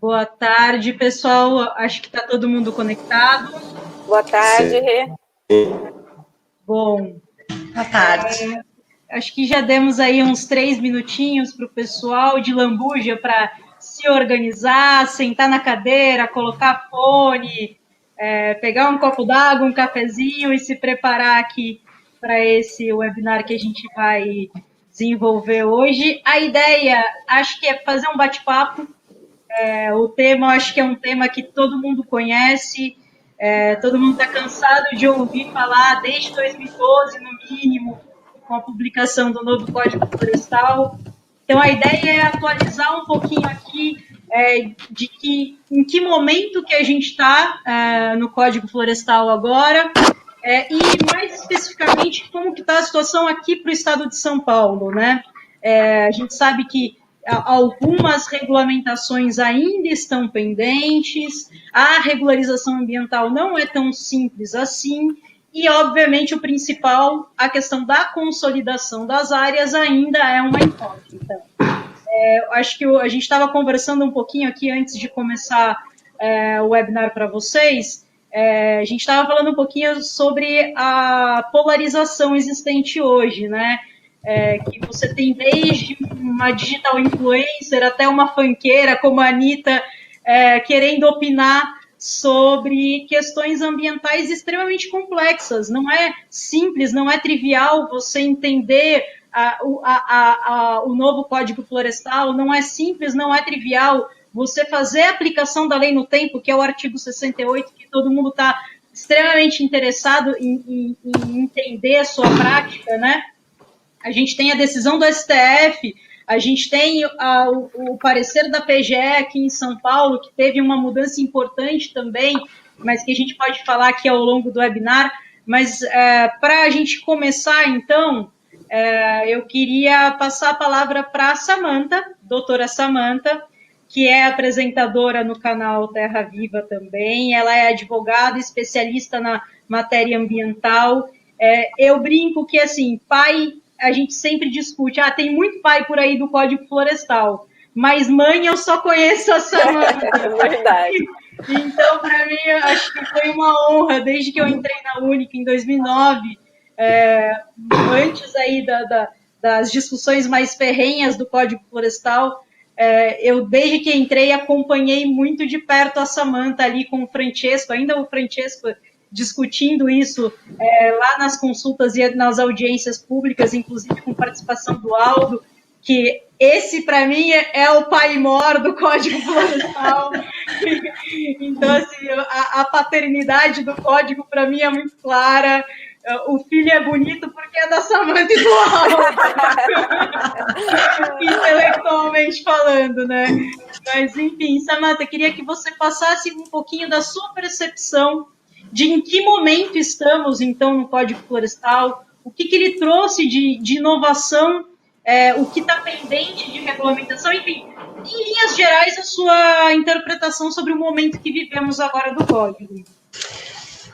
Boa tarde, pessoal. Acho que está todo mundo conectado. Boa tarde, Rê. Bom, boa tarde. Acho que já demos aí uns 3 minutinhos para o pessoal de Lambuja para se organizar, sentar na cadeira, colocar fone, pegar um copo d'água, um cafezinho e se preparar aqui para esse webinar que a gente vai desenvolver hoje. A ideia, acho que é fazer um bate-papo. O tema, acho que é um tema que todo mundo conhece, todo mundo está cansado de ouvir falar desde 2012, no mínimo, com a publicação do novo Código Florestal. Então, a ideia é atualizar um pouquinho aqui em que momento que a gente está no Código Florestal agora, e mais especificamente como que está a situação aqui para o estado de São Paulo, né? A gente sabe que algumas regulamentações ainda estão pendentes, a regularização ambiental não é tão simples assim, e, obviamente, o principal, a questão da consolidação das áreas ainda é uma incógnita. Acho que a gente estava conversando um pouquinho aqui antes de começar o webinar para vocês, a gente estava falando um pouquinho sobre a polarização existente hoje, né? Que você tem desde uma digital influencer até uma funkeira como a Anitta querendo opinar sobre questões ambientais extremamente complexas. Não é simples, não é trivial você entender o novo Código Florestal, não é simples, não é trivial você fazer a aplicação da lei no tempo, que é o artigo 68, que todo mundo está extremamente interessado em entender a sua prática, né? A gente tem a decisão do STF, a gente tem o parecer da PGE aqui em São Paulo, que teve uma mudança importante também, mas que a gente pode falar aqui ao longo do webinar. Mas para a gente começar, então, eu queria passar a palavra para a Samantha, doutora Samantha, que é apresentadora no canal Terra Viva também. Ela é advogada, especialista na matéria ambiental. Eu brinco que, assim, pai... A gente sempre discute, tem muito pai por aí do Código Florestal, mas mãe eu só conheço a Samantha. É verdade. Então, para mim, eu acho que foi uma honra, desde que eu entrei na Única em 2009, antes aí das discussões mais ferrenhas do Código Florestal, eu, desde que entrei, acompanhei muito de perto a Samantha ali com o Francesco, ainda o Francesco discutindo isso lá nas consultas e nas audiências públicas, inclusive com participação do Aldo, que esse, para mim, é o pai mor do Código Florestal. Então, assim, a paternidade do Código, para mim, é muito clara. O filho é bonito porque é da Samantha e do Aldo. Intelectualmente falando, né? Mas, enfim, Samantha, queria que você passasse um pouquinho da sua percepção de em que momento estamos, então, no Código Florestal, o que ele trouxe de inovação, o que está pendente de regulamentação, enfim, em linhas gerais, a sua interpretação sobre o momento que vivemos agora do Código.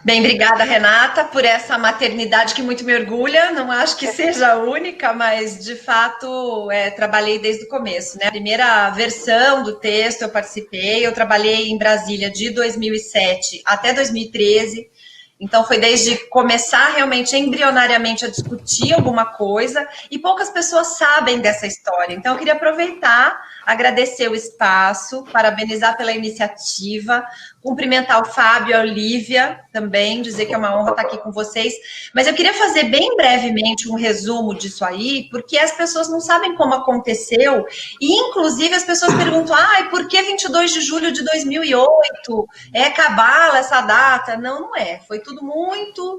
Bem, obrigada, Renata, por essa maternidade que muito me orgulha. Não acho que seja a única, mas, de fato, trabalhei desde o começo, né? A primeira versão do texto eu participei, eu trabalhei em Brasília de 2007 até 2013, então foi desde começar realmente embrionariamente a discutir alguma coisa, e poucas pessoas sabem dessa história. Então, eu queria aproveitar, agradecer o espaço, parabenizar pela iniciativa, cumprimentar o Fábio e a Olivia também, dizer que é uma honra estar aqui com vocês. Mas eu queria fazer bem brevemente um resumo disso aí, porque as pessoas não sabem como aconteceu, e inclusive as pessoas perguntam, por que 22 de julho de 2008? É cabala essa data? Não, não é. Foi tudo muito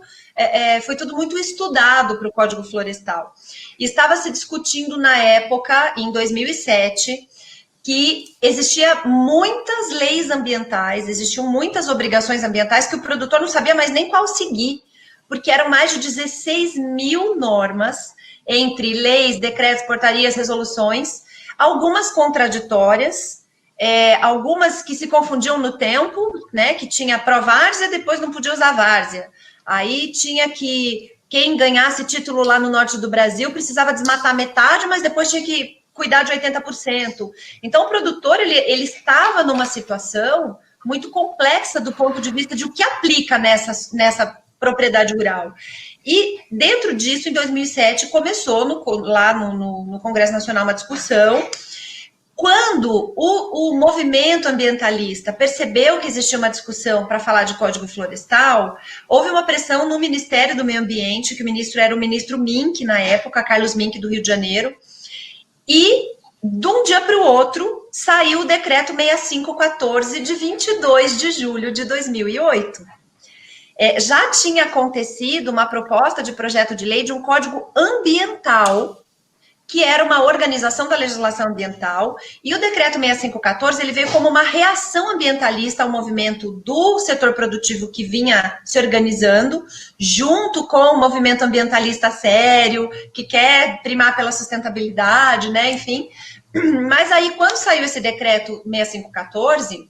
estudado para o Código Florestal. E estava se discutindo na época, em 2007, que existia muitas leis ambientais, existiam muitas obrigações ambientais que o produtor não sabia mais nem qual seguir, porque eram mais de 16 mil normas, entre leis, decretos, portarias, resoluções, algumas contraditórias, algumas que se confundiam no tempo, né, que tinha pró-várzea e depois não podia usar várzea. Aí tinha que quem ganhasse título lá no norte do Brasil precisava desmatar metade, mas depois tinha que cuidar de 80%. Então, o produtor, ele estava numa situação muito complexa do ponto de vista de o que aplica nessa propriedade rural. E, dentro disso, em 2007, começou lá no Congresso Nacional uma discussão. Quando o movimento ambientalista percebeu que existia uma discussão para falar de Código Florestal, houve uma pressão no Ministério do Meio Ambiente, que o ministro era o ministro Mink, na época, Carlos Mink, do Rio de Janeiro, e de um dia para o outro saiu o decreto 6514 de 22 de julho de 2008. Já tinha acontecido uma proposta de projeto de lei de um código ambiental, que era uma organização da legislação ambiental, e o decreto 6514 ele veio como uma reação ambientalista ao movimento do setor produtivo que vinha se organizando, junto com o movimento ambientalista sério, que quer primar pela sustentabilidade, né, enfim. Mas aí, quando saiu esse decreto 6514,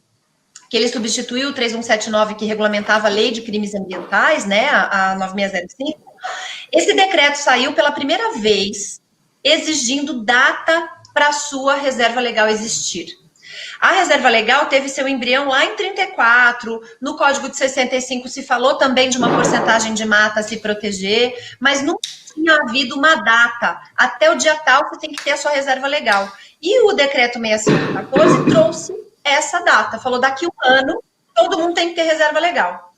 que ele substituiu o 3179, que regulamentava a lei de crimes ambientais, né, a 9605, esse decreto saiu pela primeira vez exigindo data para a sua reserva legal existir. A reserva legal teve seu embrião lá em 34, no Código de 65 se falou também de uma porcentagem de mata a se proteger, mas nunca tinha havido uma data. Até o dia tal você tem que ter a sua reserva legal. E o decreto 6514 trouxe essa data, falou daqui um ano todo mundo tem que ter reserva legal.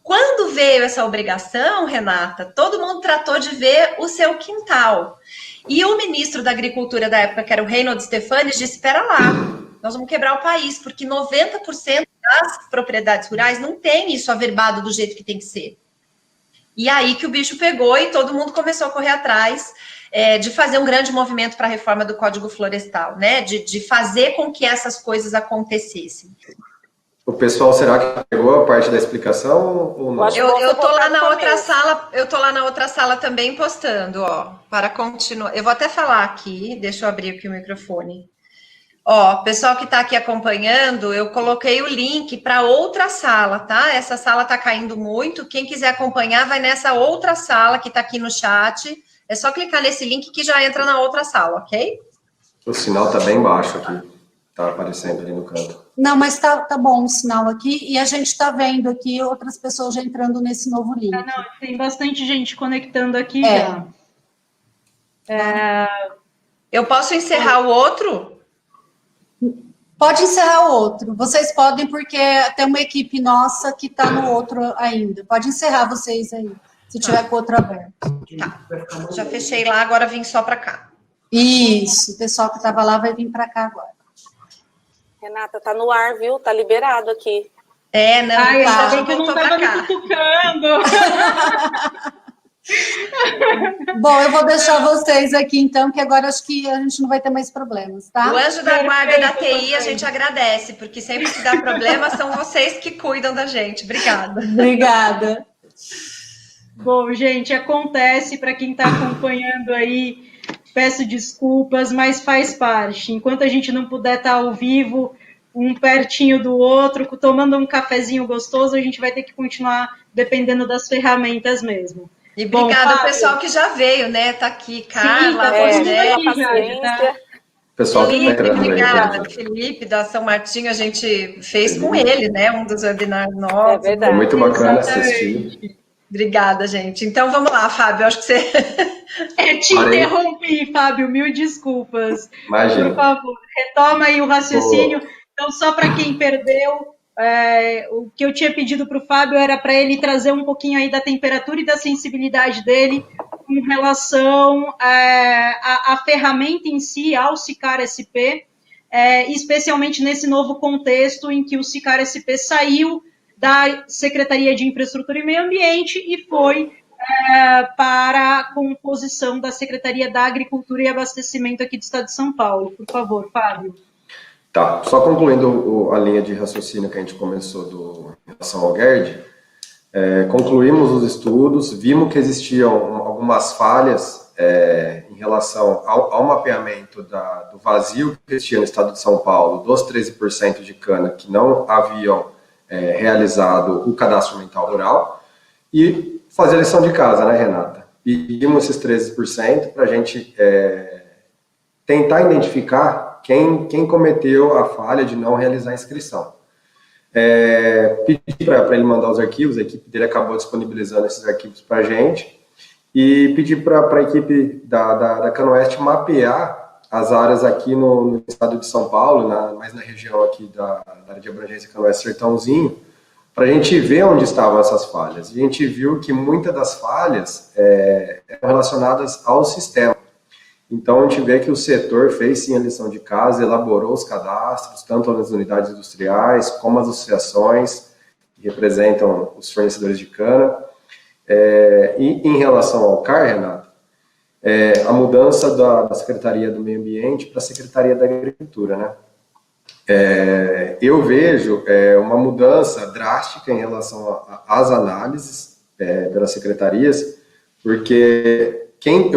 Quando veio essa obrigação, Renata, todo mundo tratou de ver o seu quintal. E o ministro da Agricultura da época, que era o Reinhold Stefanes, disse, espera lá, nós vamos quebrar o país, porque 90% das propriedades rurais não tem isso averbado do jeito que tem que ser. E aí que o bicho pegou e todo mundo começou a correr atrás de fazer um grande movimento para a reforma do Código Florestal, né? De fazer com que essas coisas acontecessem. O pessoal, será que pegou a parte da explicação ou não? Eu tô lá na outra sala, eu tô lá na outra sala também postando, ó, para continuar. Eu vou até falar aqui, deixa eu abrir aqui o microfone. Ó, pessoal que tá aqui acompanhando, eu coloquei o link para outra sala, tá? Essa sala tá caindo muito, quem quiser acompanhar vai nessa outra sala que tá aqui no chat. É só clicar nesse link que já entra na outra sala, ok? O sinal tá bem baixo aqui, tá aparecendo ali no canto. Não, mas tá bom o sinal aqui, e a gente está vendo aqui outras pessoas já entrando nesse novo link. Não, tem bastante gente conectando aqui já. Eu posso encerrar o outro? Pode encerrar o outro. Vocês podem, porque tem uma equipe nossa que está no outro ainda. Pode encerrar vocês aí, se tiver com o outro aberto. Tá, já fechei lá, agora vim só para cá. Isso, o pessoal que estava lá vai vir para cá agora. Renata, tá no ar, viu? Tá liberado aqui. Não, ainda bem já que eu não voltou estava pra cá. me cutucando. Bom, eu vou deixar vocês aqui, então, que agora acho que a gente não vai ter mais problemas, tá? O anjo da guarda da TI a gente agradece, porque sempre que dá problema são vocês que cuidam da gente. Obrigada. Obrigada. Bom, gente, acontece para quem está acompanhando aí, peço desculpas, mas faz parte. Enquanto a gente não puder estar ao vivo, um pertinho do outro, tomando um cafezinho gostoso, a gente vai ter que continuar dependendo das ferramentas mesmo. E obrigada ao pessoal que já veio, né? Tá aqui, Carla, paciência. Pessoal que Felipe, obrigada. também. Felipe, da São Martinho, a gente fez com ele, né? Um dos webinars novos. É verdade. Foi muito bacana Exatamente. assistir. Obrigada, gente. Então, vamos lá, Fábio, acho que você... Te interrompi, Fábio, mil desculpas. Imagina. Por favor, retoma aí o raciocínio. Então, só para quem perdeu, o que eu tinha pedido para o Fábio era para ele trazer um pouquinho aí da temperatura e da sensibilidade dele com relação à ferramenta em si, ao SICAR SP, especialmente nesse novo contexto em que o SICAR SP saiu da Secretaria de Infraestrutura e Meio Ambiente e foi para a composição da Secretaria da Agricultura e Abastecimento aqui do Estado de São Paulo. Por favor, Fábio. Tá, só concluindo a linha de raciocínio que a gente começou em relação ao GERD, concluímos os estudos, vimos que existiam algumas falhas em relação ao mapeamento do vazio que existia no Estado de São Paulo, dos 13% de cana que não haviam realizado o cadastro ambiental rural, e fazer a lição de casa, né, Renata? Pedimos esses 13% para a gente tentar identificar quem cometeu a falha de não realizar a inscrição. Pedi para ele mandar os arquivos, a equipe dele acabou disponibilizando esses arquivos para a gente, e pedi para a equipe da Canoeste mapear as áreas aqui no estado de São Paulo, mais na região aqui da área de abrangência Canoeste Sertãozinho, para a gente ver onde estavam essas falhas. E a gente viu que muitas das falhas eram relacionadas ao sistema. Então, a gente vê que o setor fez sim a lição de casa, elaborou os cadastros, tanto nas unidades industriais, como as associações que representam os fornecedores de cana. E em relação ao CAR, Renato, a mudança da Secretaria do Meio Ambiente para a Secretaria da Agricultura, né? Eu vejo uma mudança drástica em relação às análises pelas secretarias, porque quem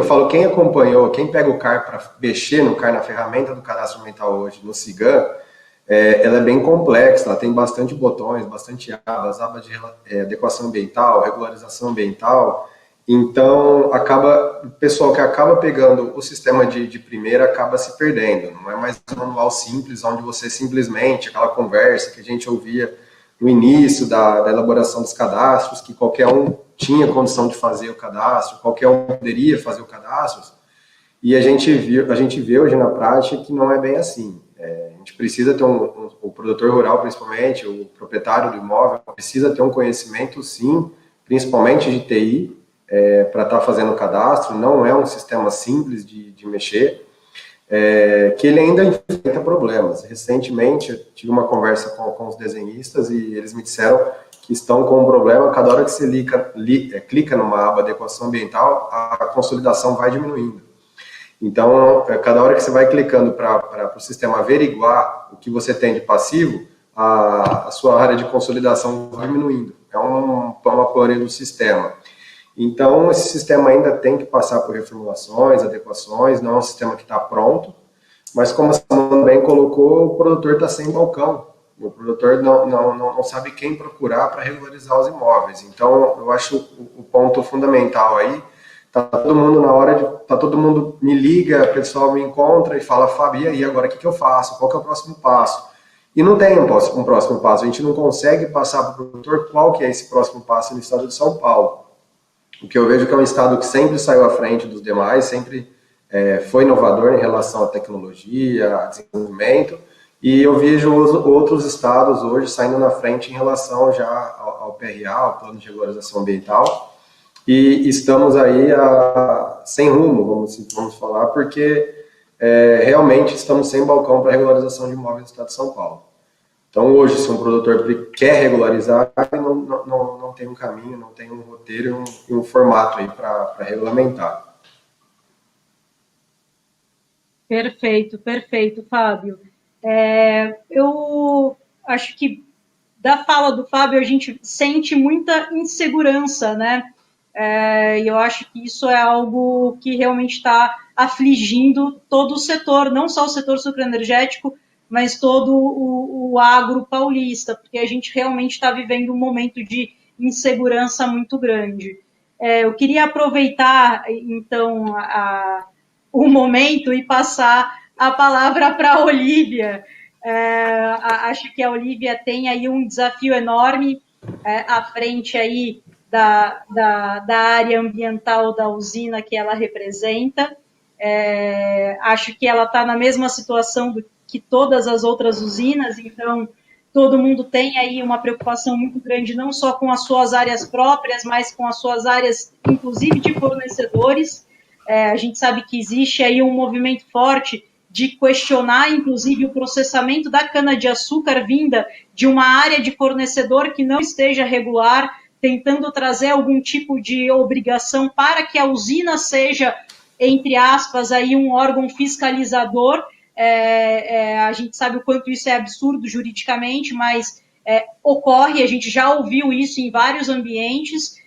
acompanhou, quem pega o CAR para mexer no CAR, na ferramenta do cadastro ambiental hoje, no CIGAM, ela é bem complexa, ela tem bastante botões, bastante abas de adequação ambiental, regularização ambiental. Então, o pessoal que acaba pegando o sistema de primeira acaba se perdendo. Não é mais um manual simples, onde você simplesmente, aquela conversa que a gente ouvia no início da elaboração dos cadastros, que qualquer um tinha condição de fazer o cadastro, qualquer um poderia fazer o cadastro, e a gente vê hoje na prática que não é bem assim. A gente precisa ter o produtor rural, principalmente, o proprietário do imóvel, precisa ter um conhecimento, sim, principalmente de TI, para estar fazendo o cadastro. Não é um sistema simples de mexer, que ele ainda enfrenta problemas. Recentemente, eu tive uma conversa com os desenhistas e eles me disseram que estão com um problema. Cada hora que você clica numa aba adequação ambiental, a consolidação vai diminuindo. Então, cada hora que você vai clicando para o sistema averiguar o que você tem de passivo, a sua área de consolidação vai diminuindo. É uma pane do sistema. Então, esse sistema ainda tem que passar por reformulações, adequações, não é um sistema que está pronto, mas como a Samanta bem colocou, o produtor está sem balcão. O produtor não sabe quem procurar para regularizar os imóveis. Então, eu acho o ponto fundamental aí, tá todo mundo me liga, o pessoal me encontra e fala, Fábio, e aí, agora o que eu faço? Qual que é o próximo passo? E não tem um próximo passo, a gente não consegue passar para o produtor qual que é esse próximo passo no estado de São Paulo. O que eu vejo que é um estado que sempre saiu à frente dos demais, sempre foi inovador em relação à tecnologia, a desenvolvimento, e eu vejo outros estados hoje saindo na frente em relação já ao PRA, ao Plano de Regularização Ambiental, e estamos aí sem rumo, vamos falar, porque realmente estamos sem balcão para regularização de imóveis no estado de São Paulo. Então, hoje, se um produtor quer regularizar, não tem um caminho, não tem um roteiro e um formato aí para regulamentar. Perfeito, Fábio. Eu acho que da fala do Fábio a gente sente muita insegurança, né? E eu acho que isso é algo que realmente está afligindo todo o setor, não só o setor sucroenergético, mas todo o agro paulista, porque a gente realmente está vivendo um momento de insegurança muito grande. Eu queria aproveitar, então, o momento e passar a palavra para a Olívia. Acho que a Olívia tem aí um desafio enorme à frente aí da área ambiental da usina que ela representa. Acho que ela está na mesma situação que todas as outras usinas, então todo mundo tem aí uma preocupação muito grande, não só com as suas áreas próprias, mas com as suas áreas, inclusive, de fornecedores. A gente sabe que existe aí um movimento forte de questionar, inclusive, o processamento da cana-de-açúcar vinda de uma área de fornecedor que não esteja regular, tentando trazer algum tipo de obrigação para que a usina seja, entre aspas, aí um órgão fiscalizador. A gente sabe o quanto isso é absurdo juridicamente, mas ocorre, a gente já ouviu isso em vários ambientes.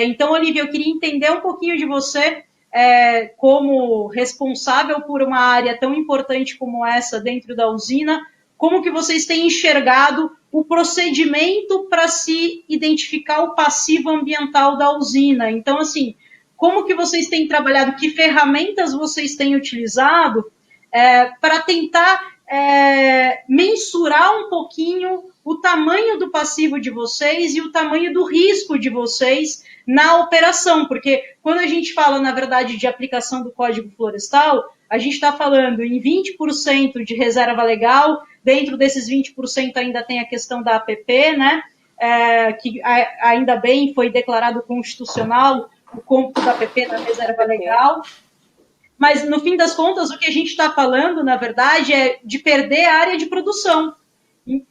Então, Olívia, eu queria entender um pouquinho de você, como responsável por uma área tão importante como essa dentro da usina, como que vocês têm enxergado o procedimento para se identificar o passivo ambiental da usina. Então, assim, como que vocês têm trabalhado, que ferramentas vocês têm utilizado para tentar mensurar um pouquinho o tamanho do passivo de vocês e o tamanho do risco de vocês na operação, porque quando a gente fala, na verdade, de aplicação do Código Florestal, a gente está falando em 20% de reserva legal, dentro desses 20% ainda tem a questão da APP, né, que ainda bem foi declarado constitucional o cômputo da APP na reserva legal. Mas, no fim das contas, o que a gente está falando, na verdade, é de perder a área de produção.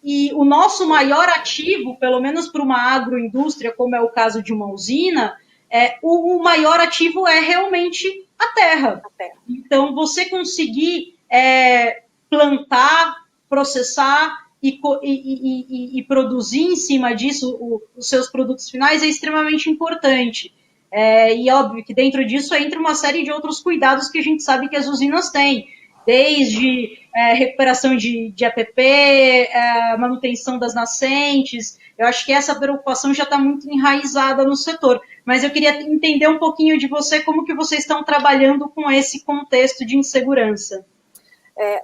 E o nosso maior ativo, pelo menos para uma agroindústria, como é o caso de uma usina, o maior ativo é realmente a terra. Então, você conseguir plantar, processar e produzir em cima disso os seus produtos finais é extremamente importante. E óbvio que dentro disso entra uma série de outros cuidados que a gente sabe que as usinas têm, desde recuperação de APP, manutenção das nascentes. Eu acho que essa preocupação já está muito enraizada no setor, mas eu queria entender um pouquinho de você, como que vocês estão trabalhando com esse contexto de insegurança.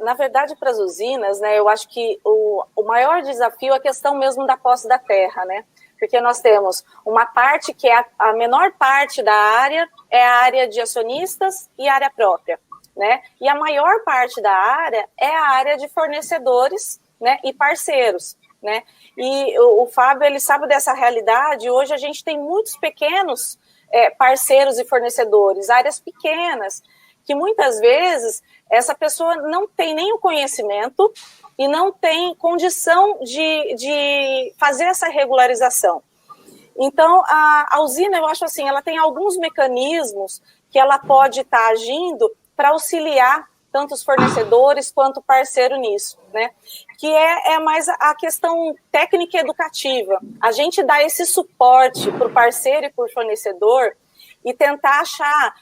Na verdade, para as usinas, né, eu acho que o maior desafio é a questão mesmo da posse da terra, né? Porque nós temos uma parte que é a menor parte da área, é a área de acionistas e área própria, né? E a maior parte da área é a área de fornecedores, né, e parceiros, né? E o Fábio, ele sabe dessa realidade. Hoje a gente tem muitos pequenos parceiros e fornecedores, áreas pequenas, que muitas vezes essa pessoa não tem nem o conhecimento e não tem condição de fazer essa regularização. Então, a usina, eu acho assim, ela tem alguns mecanismos que ela pode estar agindo para auxiliar tanto os fornecedores quanto o parceiro nisso, né? Que é mais a questão técnica e educativa. A gente dá esse suporte para o parceiro e para o fornecedor e tentar achar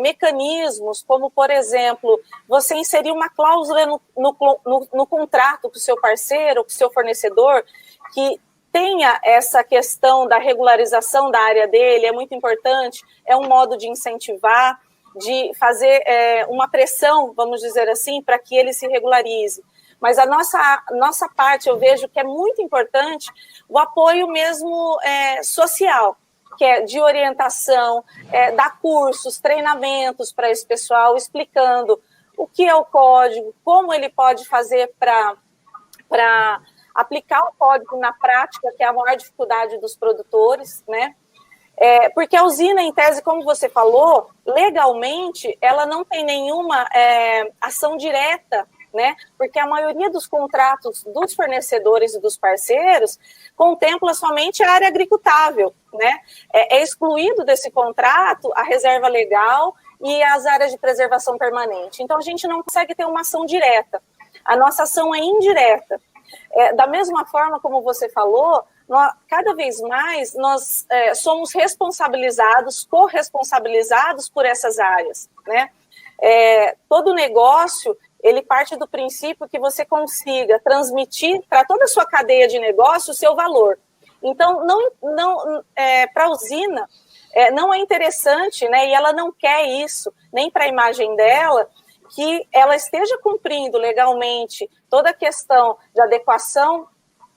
mecanismos, como, por exemplo, você inserir uma cláusula no contrato com o seu parceiro, com o seu fornecedor, que tenha essa questão da regularização da área dele, é muito importante, é um modo de incentivar, de fazer uma pressão, vamos dizer assim, para que ele se regularize. Mas a nossa parte, eu vejo que é muito importante o apoio mesmo social, que é de orientação, dar cursos, treinamentos para esse pessoal, explicando o que é o código, como ele pode fazer para aplicar o código na prática, que é a maior dificuldade dos produtores, né? Porque a usina, em tese, como você falou, legalmente, ela não tem nenhuma ação direta, né? Porque a maioria dos contratos dos fornecedores e dos parceiros contempla somente a área agricultável, né? É excluído desse contrato a reserva legal e as áreas de preservação permanente. Então, a gente não consegue ter uma ação direta. A nossa ação é indireta. Da mesma forma como você falou, cada vez mais nós somos responsabilizados, corresponsabilizados por essas áreas, né? Todo negócio, ele parte do princípio que você consiga transmitir para toda a sua cadeia de negócio o seu valor. Então, para a usina, não é interessante, né, e ela não quer isso, nem para a imagem dela, que ela esteja cumprindo legalmente toda a questão de adequação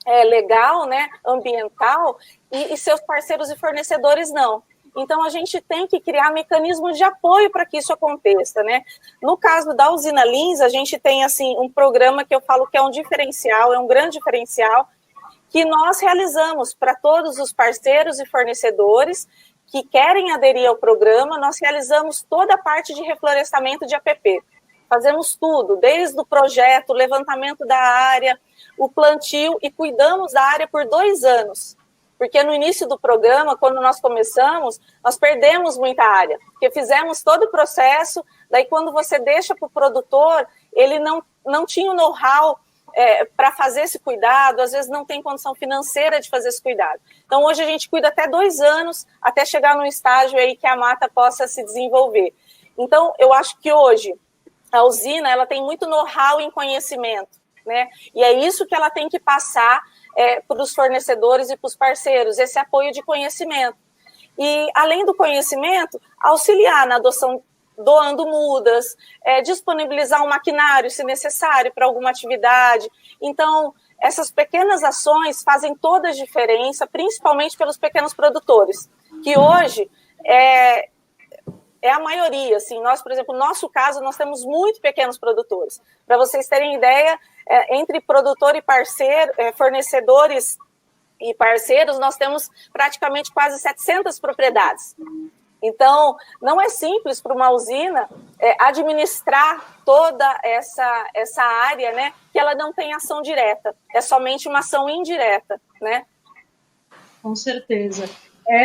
legal, né, ambiental, e seus parceiros e fornecedores não. Então, a gente tem que criar mecanismos de apoio para que isso aconteça, né? No caso da usina Lins, a gente tem, assim, um programa que eu falo que é um diferencial, é um grande diferencial, que nós realizamos para todos os parceiros e fornecedores que querem aderir ao programa. Nós realizamos toda a parte de reflorestamento de APP. Fazemos tudo, desde o projeto, o levantamento da área, o plantio, e cuidamos da área por 2 anos. Porque no início do programa, quando nós começamos, nós perdemos muita área, porque fizemos todo o processo, daí quando você deixa para o produtor, ele não tinha o know-how para fazer esse cuidado, às vezes não tem condição financeira de fazer esse cuidado. Então, hoje a gente cuida até 2 anos, até chegar num estágio aí que a mata possa se desenvolver. Então, eu acho que hoje a usina, ela tem muito know-how em conhecimento, né? E é isso que ela tem que passar para os fornecedores e para os parceiros, esse apoio de conhecimento. E, além do conhecimento, auxiliar na adoção doando mudas, disponibilizar um maquinário, se necessário, para alguma atividade. Então, essas pequenas ações fazem toda a diferença, principalmente pelos pequenos produtores, que hoje é a maioria. Assim, nós, por exemplo, no nosso caso, nós temos muito pequenos produtores. Para vocês terem ideia, entre produtor e parceiro, fornecedores e parceiros, nós temos praticamente quase 700 propriedades. Então, não é simples para uma usina administrar toda essa área, né, que ela não tem ação direta, é somente uma ação indireta, né? Com certeza.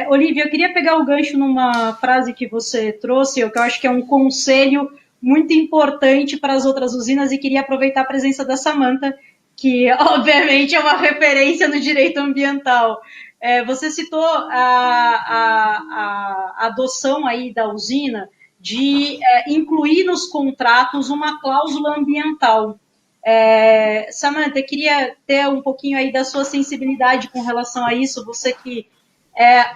Olívia, eu queria pegar o gancho numa frase que você trouxe, que eu acho que é um conselho muito importante para as outras usinas, e queria aproveitar a presença da Samantha, que obviamente é uma referência no direito ambiental. Você citou a adoção aí da usina de incluir nos contratos uma cláusula ambiental. Samantha, eu queria ter um pouquinho aí da sua sensibilidade com relação a isso, você que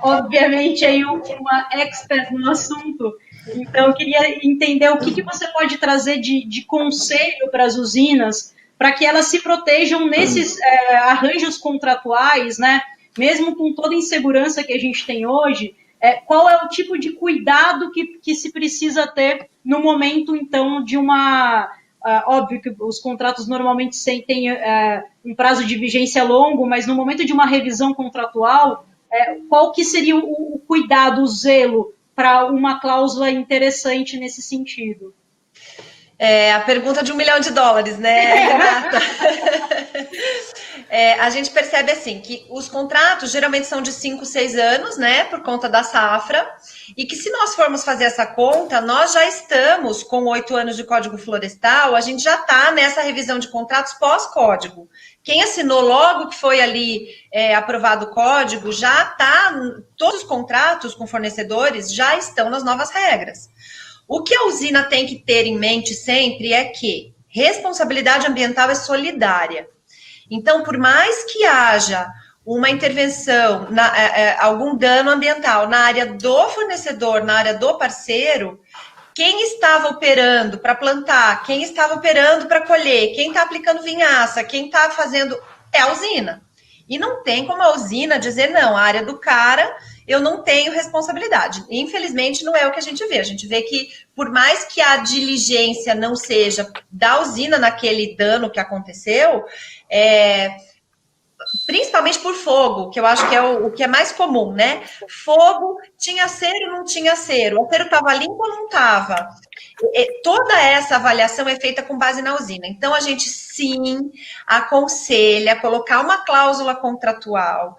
obviamente, aí uma expert no assunto. Então, eu queria entender o que você pode trazer de conselho para as usinas, para que elas se protejam nesses arranjos contratuais, né? Mesmo com toda a insegurança que a gente tem hoje, qual é o tipo de cuidado que se precisa ter no momento, então, de uma... óbvio que os contratos normalmente têm um prazo de vigência longo, mas no momento de uma revisão contratual, qual que seria o cuidado, o zelo para uma cláusula interessante nesse sentido? A pergunta de $1 milhão, né, Renata? A gente percebe assim que os contratos geralmente são de 5, 6 anos, né, por conta da safra, e que se nós formos fazer essa conta, nós já estamos com 8 anos de Código Florestal, a gente já está nessa revisão de contratos pós-código. Quem assinou logo que foi ali aprovado o código, já está, todos os contratos com fornecedores já estão nas novas regras. O que a usina tem que ter em mente sempre é que responsabilidade ambiental é solidária. Então, por mais que haja uma intervenção, algum dano ambiental na área do fornecedor, na área do parceiro, quem estava operando para plantar, quem estava operando para colher, quem está aplicando vinhaça, quem está fazendo, é a usina. E não tem como a usina dizer, não, a área do cara, eu não tenho responsabilidade. Infelizmente, não é o que a gente vê. A gente vê que, por mais que a diligência não seja da usina naquele dano que aconteceu, principalmente por fogo, que eu acho que é o que é mais comum, né? Fogo, tinha cero, não tinha cero. O cero estava limpo ou não estava? Toda essa avaliação é feita com base na usina. Então, a gente, sim, aconselha colocar uma cláusula contratual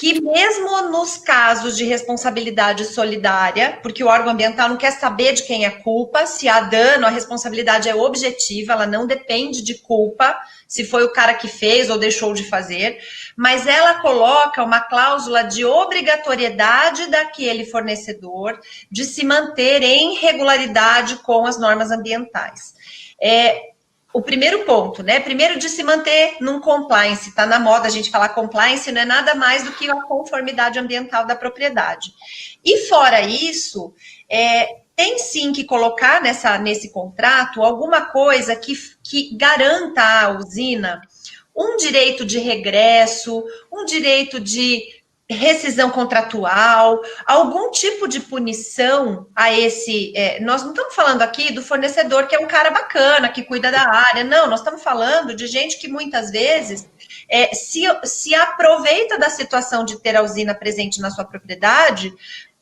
que mesmo nos casos de responsabilidade solidária, porque o órgão ambiental não quer saber de quem é culpa, se há dano, a responsabilidade é objetiva, ela não depende de culpa, se foi o cara que fez ou deixou de fazer, mas ela coloca uma cláusula de obrigatoriedade daquele fornecedor de se manter em regularidade com as normas ambientais. O primeiro ponto, né? Primeiro, de se manter num compliance. Tá na moda a gente falar compliance, não é nada mais do que a conformidade ambiental da propriedade. E fora isso, tem sim que colocar nesse contrato alguma coisa que garanta à usina um direito de regresso, um direito de rescisão contratual, algum tipo de punição a esse... nós não estamos falando aqui do fornecedor que é um cara bacana, que cuida da área, não, nós estamos falando de gente que muitas vezes se aproveita da situação de ter a usina presente na sua propriedade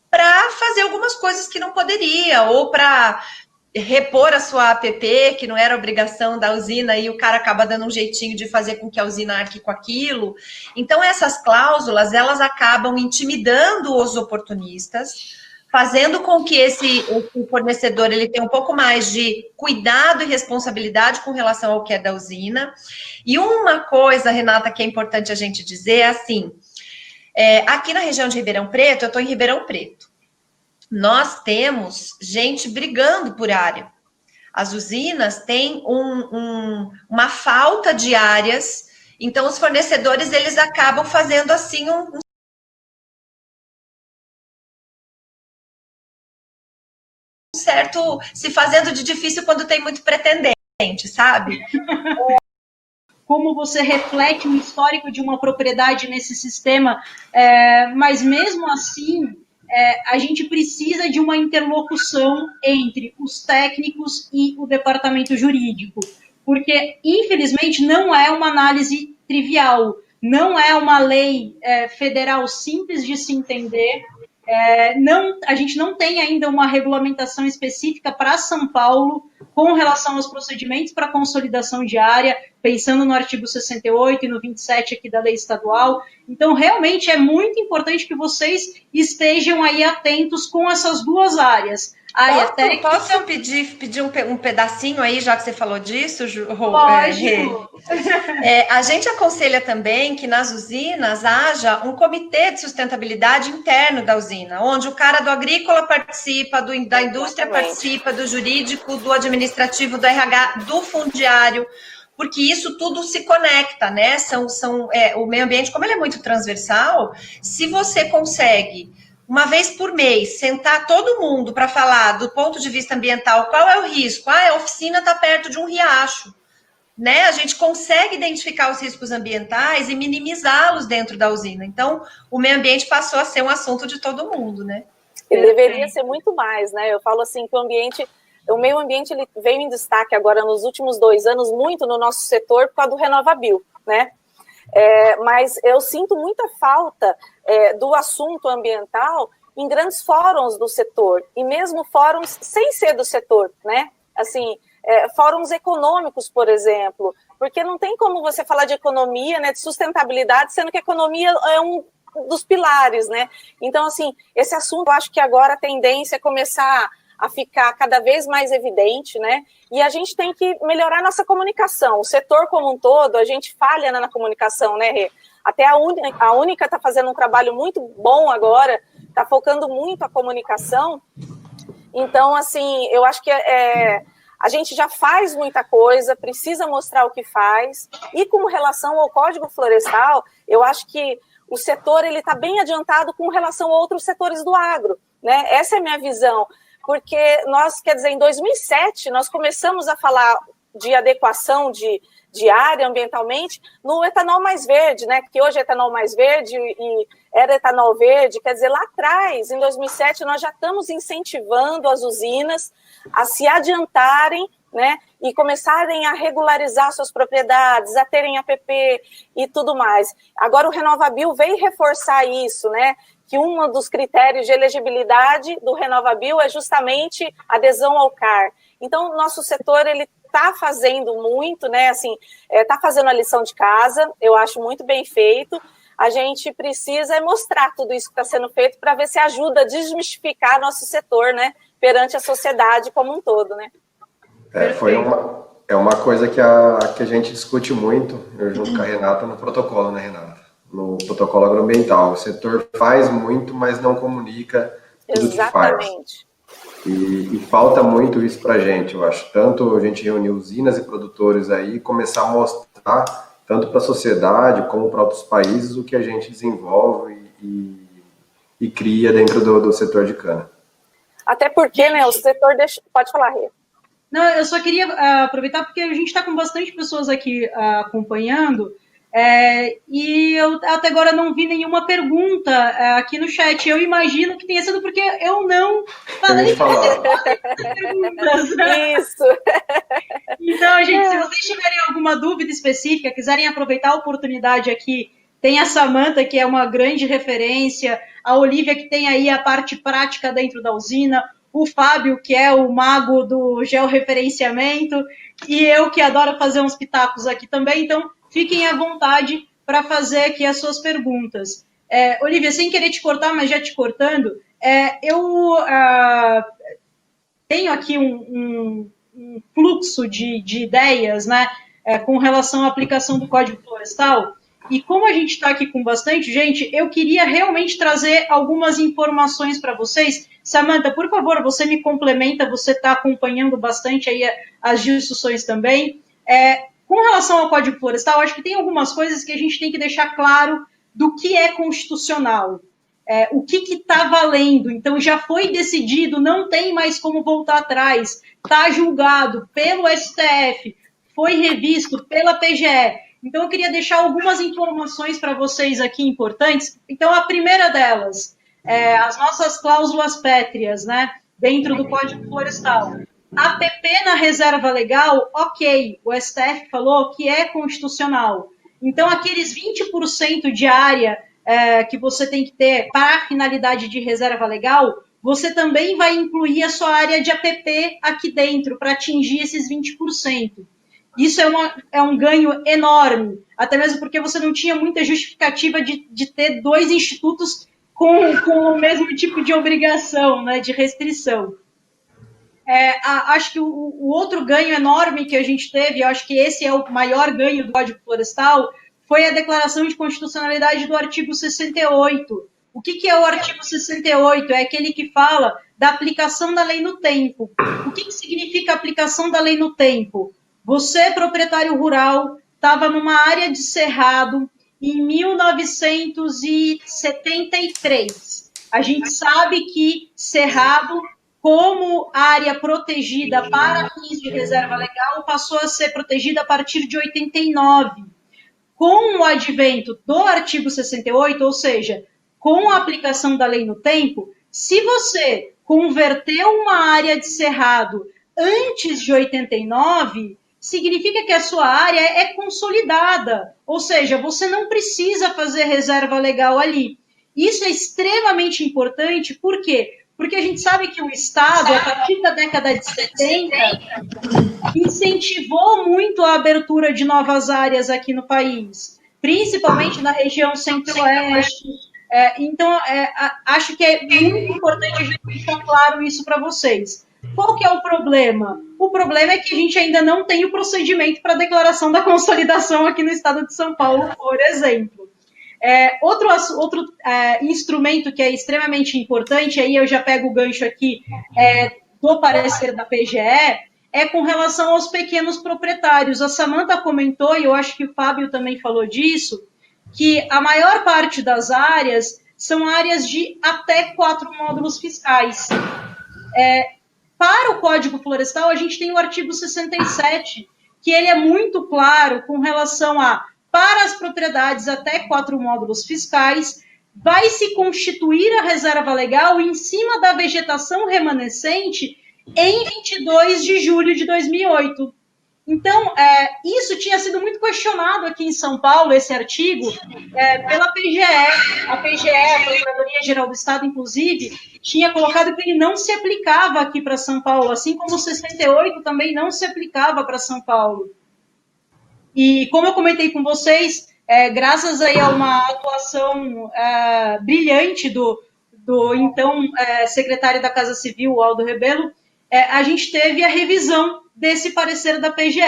para fazer algumas coisas que não poderia, ou para repor a sua APP, que não era obrigação da usina, e o cara acaba dando um jeitinho de fazer com que a usina arque com aquilo. Então, essas cláusulas, elas acabam intimidando os oportunistas, fazendo com que esse fornecedor ele tenha um pouco mais de cuidado e responsabilidade com relação ao que é da usina. E uma coisa, Renata, que é importante a gente dizer é assim, aqui na região de Ribeirão Preto, eu estou em Ribeirão Preto, nós temos gente brigando por área. As usinas têm uma falta de áreas, então os fornecedores eles acabam fazendo assim um certo certo se fazendo de difícil quando tem muito pretendente, sabe? Como você reflete o histórico de uma propriedade nesse sistema, mas mesmo assim, a gente precisa de uma interlocução entre os técnicos e o departamento jurídico, porque, infelizmente, não é uma análise trivial, não é uma lei federal simples de se entender, a gente não tem ainda uma regulamentação específica para São Paulo com relação aos procedimentos para consolidação de área, pensando no artigo 68 e no 27 aqui da lei estadual. Então, realmente, é muito importante que vocês estejam aí atentos com essas duas áreas. Posso pedir um pedacinho aí, já que você falou disso, Lógico. A gente aconselha também que nas usinas haja um comitê de sustentabilidade interno da usina, onde o cara do agrícola participa, da indústria participa, do jurídico, do administrativo, do RH, do fundiário, porque isso tudo se conecta, né? O meio ambiente, como ele é muito transversal, se você consegue uma vez por mês, sentar todo mundo para falar do ponto de vista ambiental, qual é o risco? A oficina está perto de um riacho, né? A gente consegue identificar os riscos ambientais e minimizá-los dentro da usina. Então, o meio ambiente passou a ser um assunto de todo mundo, né? Ele deveria ser muito mais, né? Eu falo assim que o meio ambiente ele veio em destaque agora nos últimos 2 anos, muito no nosso setor, por causa do RenovaBio, né? Mas eu sinto muita falta do assunto ambiental em grandes fóruns do setor, e mesmo fóruns sem ser do setor, né? Assim, fóruns econômicos, por exemplo, porque não tem como você falar de economia, né, de sustentabilidade, sendo que a economia é um dos pilares, né? Então, assim, esse assunto, eu acho que agora a tendência é começar a ficar cada vez mais evidente, né? E a gente tem que melhorar nossa comunicação. O setor como um todo, a gente falha na comunicação, né, Rê? Até a Única está fazendo um trabalho muito bom agora, está focando muito a comunicação. Então, assim, eu acho que a gente já faz muita coisa, precisa mostrar o que faz. E com relação ao Código Florestal, eu acho que o setor está bem adiantado com relação a outros setores do agro, né? Essa é a minha visão. Porque em 2007, nós começamos a falar de adequação de área ambientalmente no etanol mais verde, né? Que hoje é etanol mais verde e era etanol verde. Quer dizer, lá atrás, em 2007, nós já estamos incentivando as usinas a se adiantarem, né? E começarem a regularizar suas propriedades, a terem APP e tudo mais. Agora o RenovaBio veio reforçar isso, né? Que um dos critérios de elegibilidade do RenovaBio é justamente adesão ao CAR. Então, o nosso setor, ele está fazendo muito, né, assim, está fazendo a lição de casa, eu acho muito bem feito. A gente precisa mostrar tudo isso que está sendo feito para ver se ajuda a desmistificar nosso setor, né, perante a sociedade como um todo, né. É uma coisa que a gente discute muito, eu junto com a Renata, no protocolo, né, Renata? No protocolo agroambiental. O setor faz muito, mas não comunica tudo que faz. Exatamente. E falta muito isso para a gente, eu acho. Tanto a gente reunir usinas e produtores aí e começar a mostrar, tanto para a sociedade como para outros países, o que a gente desenvolve e cria dentro do setor de cana. Até porque, né, o setor deixa... Pode falar, Rê. Não, eu só queria aproveitar, porque a gente está com bastante pessoas aqui acompanhando, e eu até agora não vi nenhuma pergunta aqui no chat. Eu imagino que tenha sido porque eu não falei perguntas. Isso. Então, gente, se vocês tiverem alguma dúvida específica, quiserem aproveitar a oportunidade aqui, tem a Samantha, que é uma grande referência, a Olivia, que tem aí a parte prática dentro da usina, o Fábio, que é o mago do georreferenciamento, e eu, que adoro fazer uns pitacos aqui também. Então, fiquem à vontade para fazer aqui as suas perguntas. Olivia, sem querer te cortar, mas já te cortando, eu tenho aqui um fluxo de ideias, né, com relação à aplicação do Código Florestal, e como a gente está aqui com bastante gente, eu queria realmente trazer algumas informações para vocês. Samantha, por favor, você me complementa, você está acompanhando bastante aí as discussões também. Com relação ao Código Florestal, acho que tem algumas coisas que a gente tem que deixar claro do que é constitucional. o que está valendo. Então, já foi decidido, não tem mais como voltar atrás, está julgado pelo STF, foi revisto pela PGE. Então, eu queria deixar algumas informações para vocês aqui importantes. Então, a primeira delas, as nossas cláusulas pétreas, né, dentro do Código Florestal. APP na reserva legal, ok, o STF falou que é constitucional. Então, aqueles 20% de área que você tem que ter para a finalidade de reserva legal, você também vai incluir a sua área de APP aqui dentro, para atingir esses 20%. Isso é um ganho enorme, até mesmo porque você não tinha muita justificativa de ter dois institutos com o mesmo tipo de obrigação, né, de restrição. Acho que o outro ganho enorme que a gente teve, eu acho que esse é o maior ganho do Código Florestal, foi a declaração de constitucionalidade do artigo 68. O que é o artigo 68? É aquele que fala da aplicação da lei no tempo. O que significa aplicação da lei no tempo? Você, proprietário rural, estava numa área de cerrado em 1973. A gente sabe que cerrado, como área protegida para fins de reserva legal, passou a ser protegida a partir de 89. Com o advento do artigo 68, ou seja, com a aplicação da lei no tempo, se você converteu uma área de cerrado antes de 89, significa que a sua área é consolidada, ou seja, você não precisa fazer reserva legal ali. Isso é extremamente importante, por quê? Porque a gente sabe que o Estado, a partir da década de 70, incentivou muito a abertura de novas áreas aqui no país, principalmente na região centro-oeste. Então, acho que é muito importante a gente deixar claro isso para vocês. Qual que é o problema? O problema é que a gente ainda não tem o procedimento para declaração da consolidação aqui no estado de São Paulo, por exemplo. Outro instrumento que é extremamente importante, aí eu já pego o gancho aqui do parecer da PGE, é com relação aos pequenos proprietários. A Samantha comentou, e eu acho que o Fábio também falou disso, que a maior parte das áreas são áreas de até 4 módulos fiscais. Para o Código Florestal, a gente tem o artigo 67, que ele é muito claro com relação a, para as propriedades até 4 módulos fiscais, vai se constituir a reserva legal em cima da vegetação remanescente em 22 de julho de 2008. Então, isso tinha sido muito questionado aqui em São Paulo, esse artigo, pela PGE. A PGE, a Procuradoria-Geral do Estado, inclusive, tinha colocado que ele não se aplicava aqui para São Paulo, assim como o 68 também não se aplicava para São Paulo. E, como eu comentei com vocês, graças aí a uma atuação brilhante do então secretário da Casa Civil, Aldo Rebelo, a gente teve a revisão desse parecer da PGE.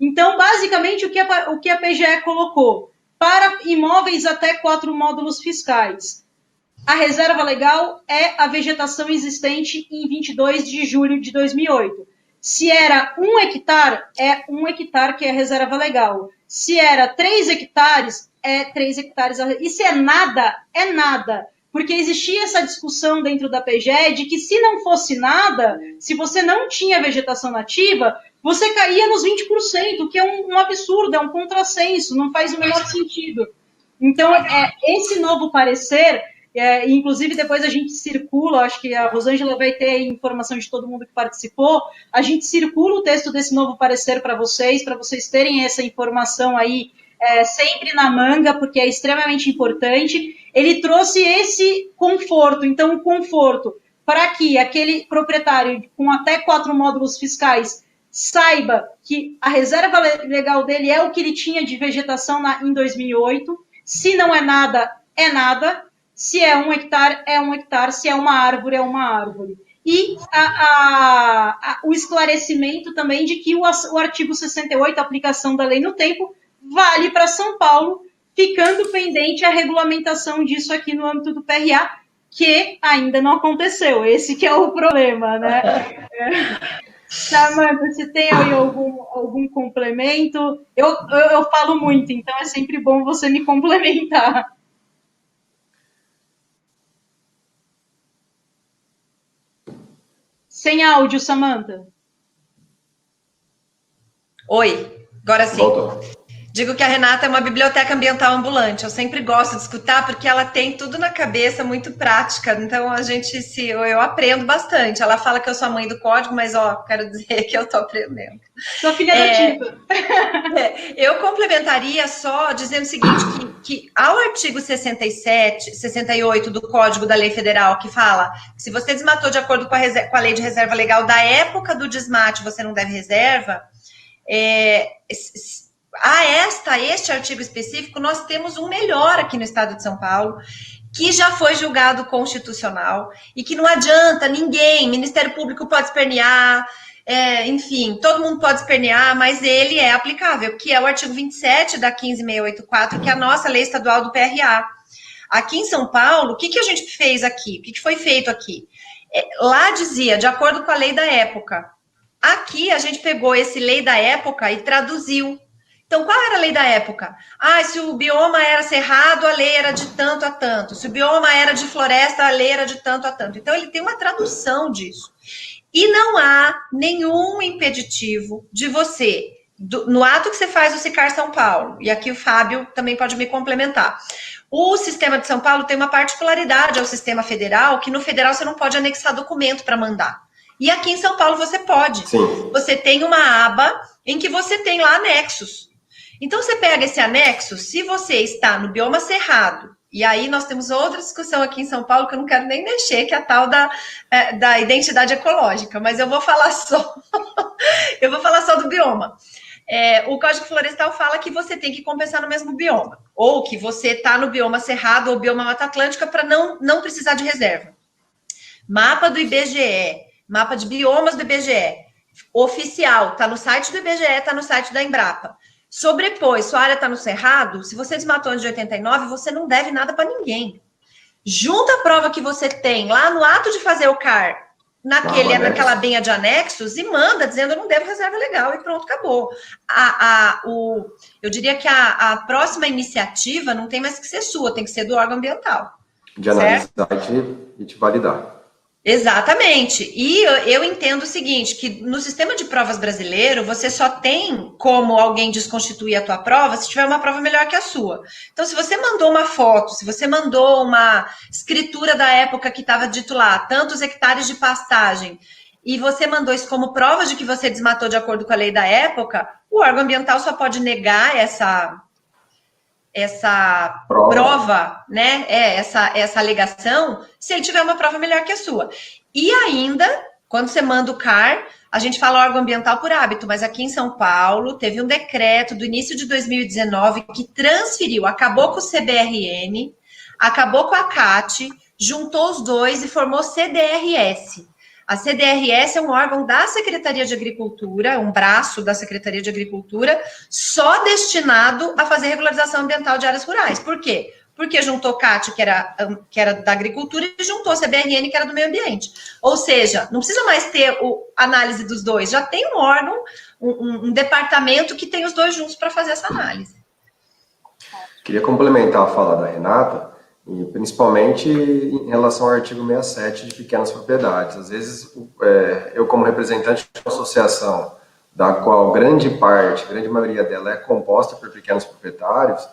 Então, basicamente, o que a PGE colocou? Para imóveis até 4 módulos fiscais, a reserva legal é a vegetação existente em 22 de julho de 2008. Se era 1 hectare, é 1 hectare que é a reserva legal. Se era 3 hectares, é 3 hectares. E se é nada, é nada. Porque existia essa discussão dentro da PGE de que se não fosse nada, se você não tinha vegetação nativa, você caía nos 20%, que é um absurdo, é um contrassenso, não faz o menor sentido. Então, esse novo parecer, inclusive depois a gente circula, acho que a Rosângela vai ter informação de todo mundo que participou, a gente circula o texto desse novo parecer para vocês terem essa informação aí sempre na manga, porque é extremamente importante. Ele trouxe esse conforto, então o conforto para que aquele proprietário com até 4 módulos fiscais saiba que a reserva legal dele é o que ele tinha de vegetação em 2008, se não é nada, é nada, se é 1 hectare, é 1 hectare, se é uma árvore, é uma árvore. E o esclarecimento também de que o artigo 68, a aplicação da lei no tempo, vale para São Paulo, ficando pendente a regulamentação disso aqui no âmbito do PRA, que ainda não aconteceu. Esse que é o problema, né? Samantha, você tem aí algum complemento? Eu falo muito, então é sempre bom você me complementar. Sem áudio, Samantha. Oi, agora sim. Voltou. Digo que a Renata é uma biblioteca ambiental ambulante. Eu sempre gosto de escutar porque ela tem tudo na cabeça, muito prática. Então eu aprendo bastante. Ela fala que eu sou a mãe do código, mas quero dizer que eu estou aprendendo. Sua filha adotiva. Eu complementaria só dizendo o seguinte, que ao artigo 68 do Código da Lei Federal, que fala que se você desmatou de acordo com a lei de reserva legal da época do desmate, você não deve reserva, este artigo específico, nós temos um melhor aqui no estado de São Paulo, que já foi julgado constitucional e que não adianta ninguém, Ministério Público pode espernear, enfim, todo mundo pode espernear, mas ele é aplicável, que é o artigo 27 da 15684, que é a nossa lei estadual do PRA. Aqui em São Paulo, o que a gente fez aqui? O que foi feito aqui? Lá dizia, de acordo com a lei da época. Aqui a gente pegou esse lei da época e traduziu. Então, qual era a lei da época? Se o bioma era cerrado, a lei era de tanto a tanto. Se o bioma era de floresta, a lei era de tanto a tanto. Então, ele tem uma tradução disso. E não há nenhum impeditivo de você, no ato que você faz o SICAR São Paulo, e aqui o Fábio também pode me complementar. O sistema de São Paulo tem uma particularidade ao sistema federal, que no federal você não pode anexar documento para mandar. E aqui em São Paulo você pode. Sim. Você tem uma aba em que você tem lá anexos. Então, você pega esse anexo, se você está no bioma cerrado, e aí nós temos outra discussão aqui em São Paulo que eu não quero nem mexer, que é a tal da identidade ecológica, mas eu vou falar só do bioma. O Código Florestal fala que você tem que compensar no mesmo bioma, ou que você está no bioma cerrado ou bioma Mata Atlântica para não precisar de reserva. Mapa do IBGE, mapa de biomas do IBGE, oficial, está no site do IBGE, está no site da Embrapa. Sobrepôs, sua área está no cerrado, se você desmatou antes de 89, você não deve nada para ninguém. Junta a prova que você tem lá no ato de fazer o CAR, naquela benha de anexos, e manda dizendo, eu não devo reserva legal, e pronto, acabou. Eu diria que a próxima iniciativa não tem mais que ser sua, tem que ser do órgão ambiental. De analisar e te validar. Exatamente. E eu entendo o seguinte, que no sistema de provas brasileiro, você só tem como alguém desconstituir a tua prova se tiver uma prova melhor que a sua. Então, se você mandou uma foto, se você mandou uma escritura da época que estava dito lá, tantos hectares de pastagem, e você mandou isso como prova de que você desmatou de acordo com a lei da época, o órgão ambiental só pode negar essa prova, né? Essa alegação, se ele tiver uma prova melhor que a sua. E ainda, quando você manda o CAR, a gente fala órgão ambiental por hábito, mas aqui em São Paulo teve um decreto do início de 2019 que transferiu, acabou com o CBRN, acabou com a CAT, juntou os dois e formou CDRS. A CDRS é um órgão da Secretaria de Agricultura, um braço da Secretaria de Agricultura, só destinado a fazer regularização ambiental de áreas rurais. Por quê? Porque juntou CAT, que era da agricultura, e juntou CBRN, que era do meio ambiente. Ou seja, não precisa mais ter a análise dos dois, já tem um órgão, um departamento que tem os dois juntos para fazer essa análise. Queria complementar a fala da Renata, e principalmente em relação ao artigo 67 de pequenas propriedades. Às vezes, eu como representante de uma associação, da qual grande maioria dela é composta por pequenos proprietários,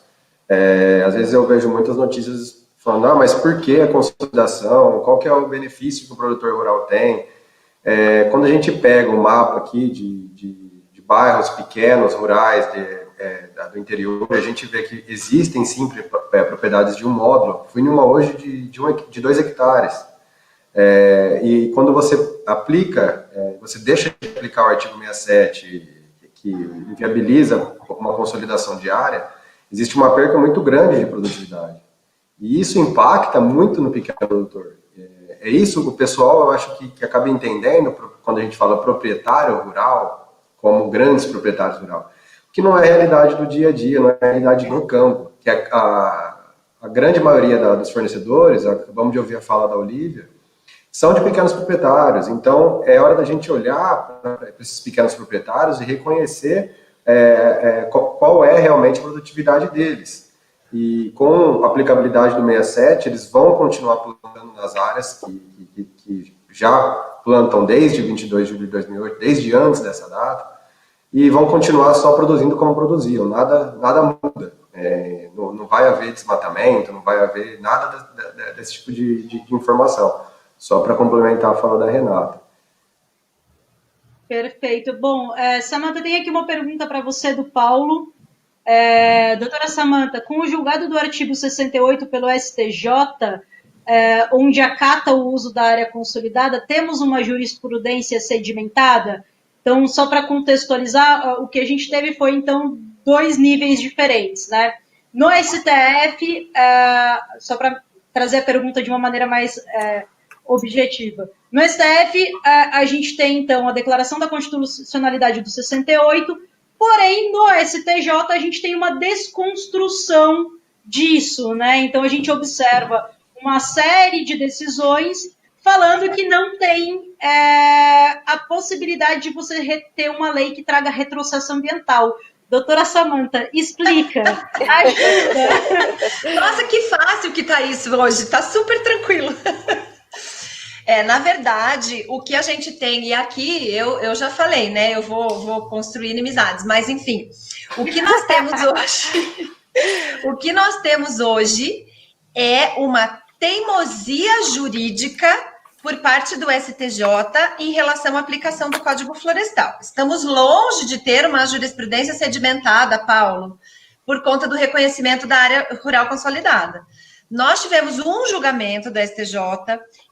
às vezes eu vejo muitas notícias falando, mas por que a consolidação? Qual que é o benefício que o produtor rural tem? Quando a gente pega um mapa aqui de bairros pequenos, rurais, do interior, a gente vê que existem sim propriedades de um módulo. Fui numa hoje de 2 hectares. E quando você aplica, você deixa de aplicar o artigo 67, que inviabiliza uma consolidação diária, existe uma perca muito grande de produtividade. E isso impacta muito no pequeno produtor. É isso que o pessoal, eu acho que acaba entendendo quando a gente fala proprietário rural, como grandes proprietários rurais, que não é a realidade do dia a dia, não é a realidade do campo, que a grande maioria dos fornecedores, acabamos de ouvir a fala da Olívia, são de pequenos proprietários. Então, é hora da gente olhar para esses pequenos proprietários e reconhecer qual é realmente a produtividade deles. E com a aplicabilidade do 67, eles vão continuar plantando nas áreas que já plantam desde 22 de julho de 2008, desde antes dessa data, e vão continuar só produzindo como produziam, nada muda. Não vai haver desmatamento, não vai haver nada desse tipo de informação, só para complementar a fala da Renata. Perfeito. Bom, Samantha, tem aqui uma pergunta para você do Paulo. Doutora Samantha, com o julgado do artigo 68 pelo STJ, onde acata o uso da área consolidada, temos uma jurisprudência sedimentada? Então, só para contextualizar, o que a gente teve foi, então, 2 níveis diferentes, né? No STF, só para trazer a pergunta de uma maneira mais objetiva, no STF, a gente tem, então, a declaração da constitucionalidade do 68, porém, no STJ, a gente tem uma desconstrução disso, né? Então, a gente observa uma série de decisões falando que não tem a possibilidade de você ter uma lei que traga retrocesso ambiental. Doutora Samantha, explica, ajuda. Nossa, que fácil que tá isso hoje, tá super tranquilo. Na verdade, o que a gente tem, e aqui eu já falei, né? Eu vou construir inimizades, mas enfim, o que nós temos hoje é uma teimosia jurídica por parte do STJ em relação à aplicação do Código Florestal. Estamos longe de ter uma jurisprudência sedimentada, Paulo, por conta do reconhecimento da área rural consolidada. Nós tivemos um julgamento do STJ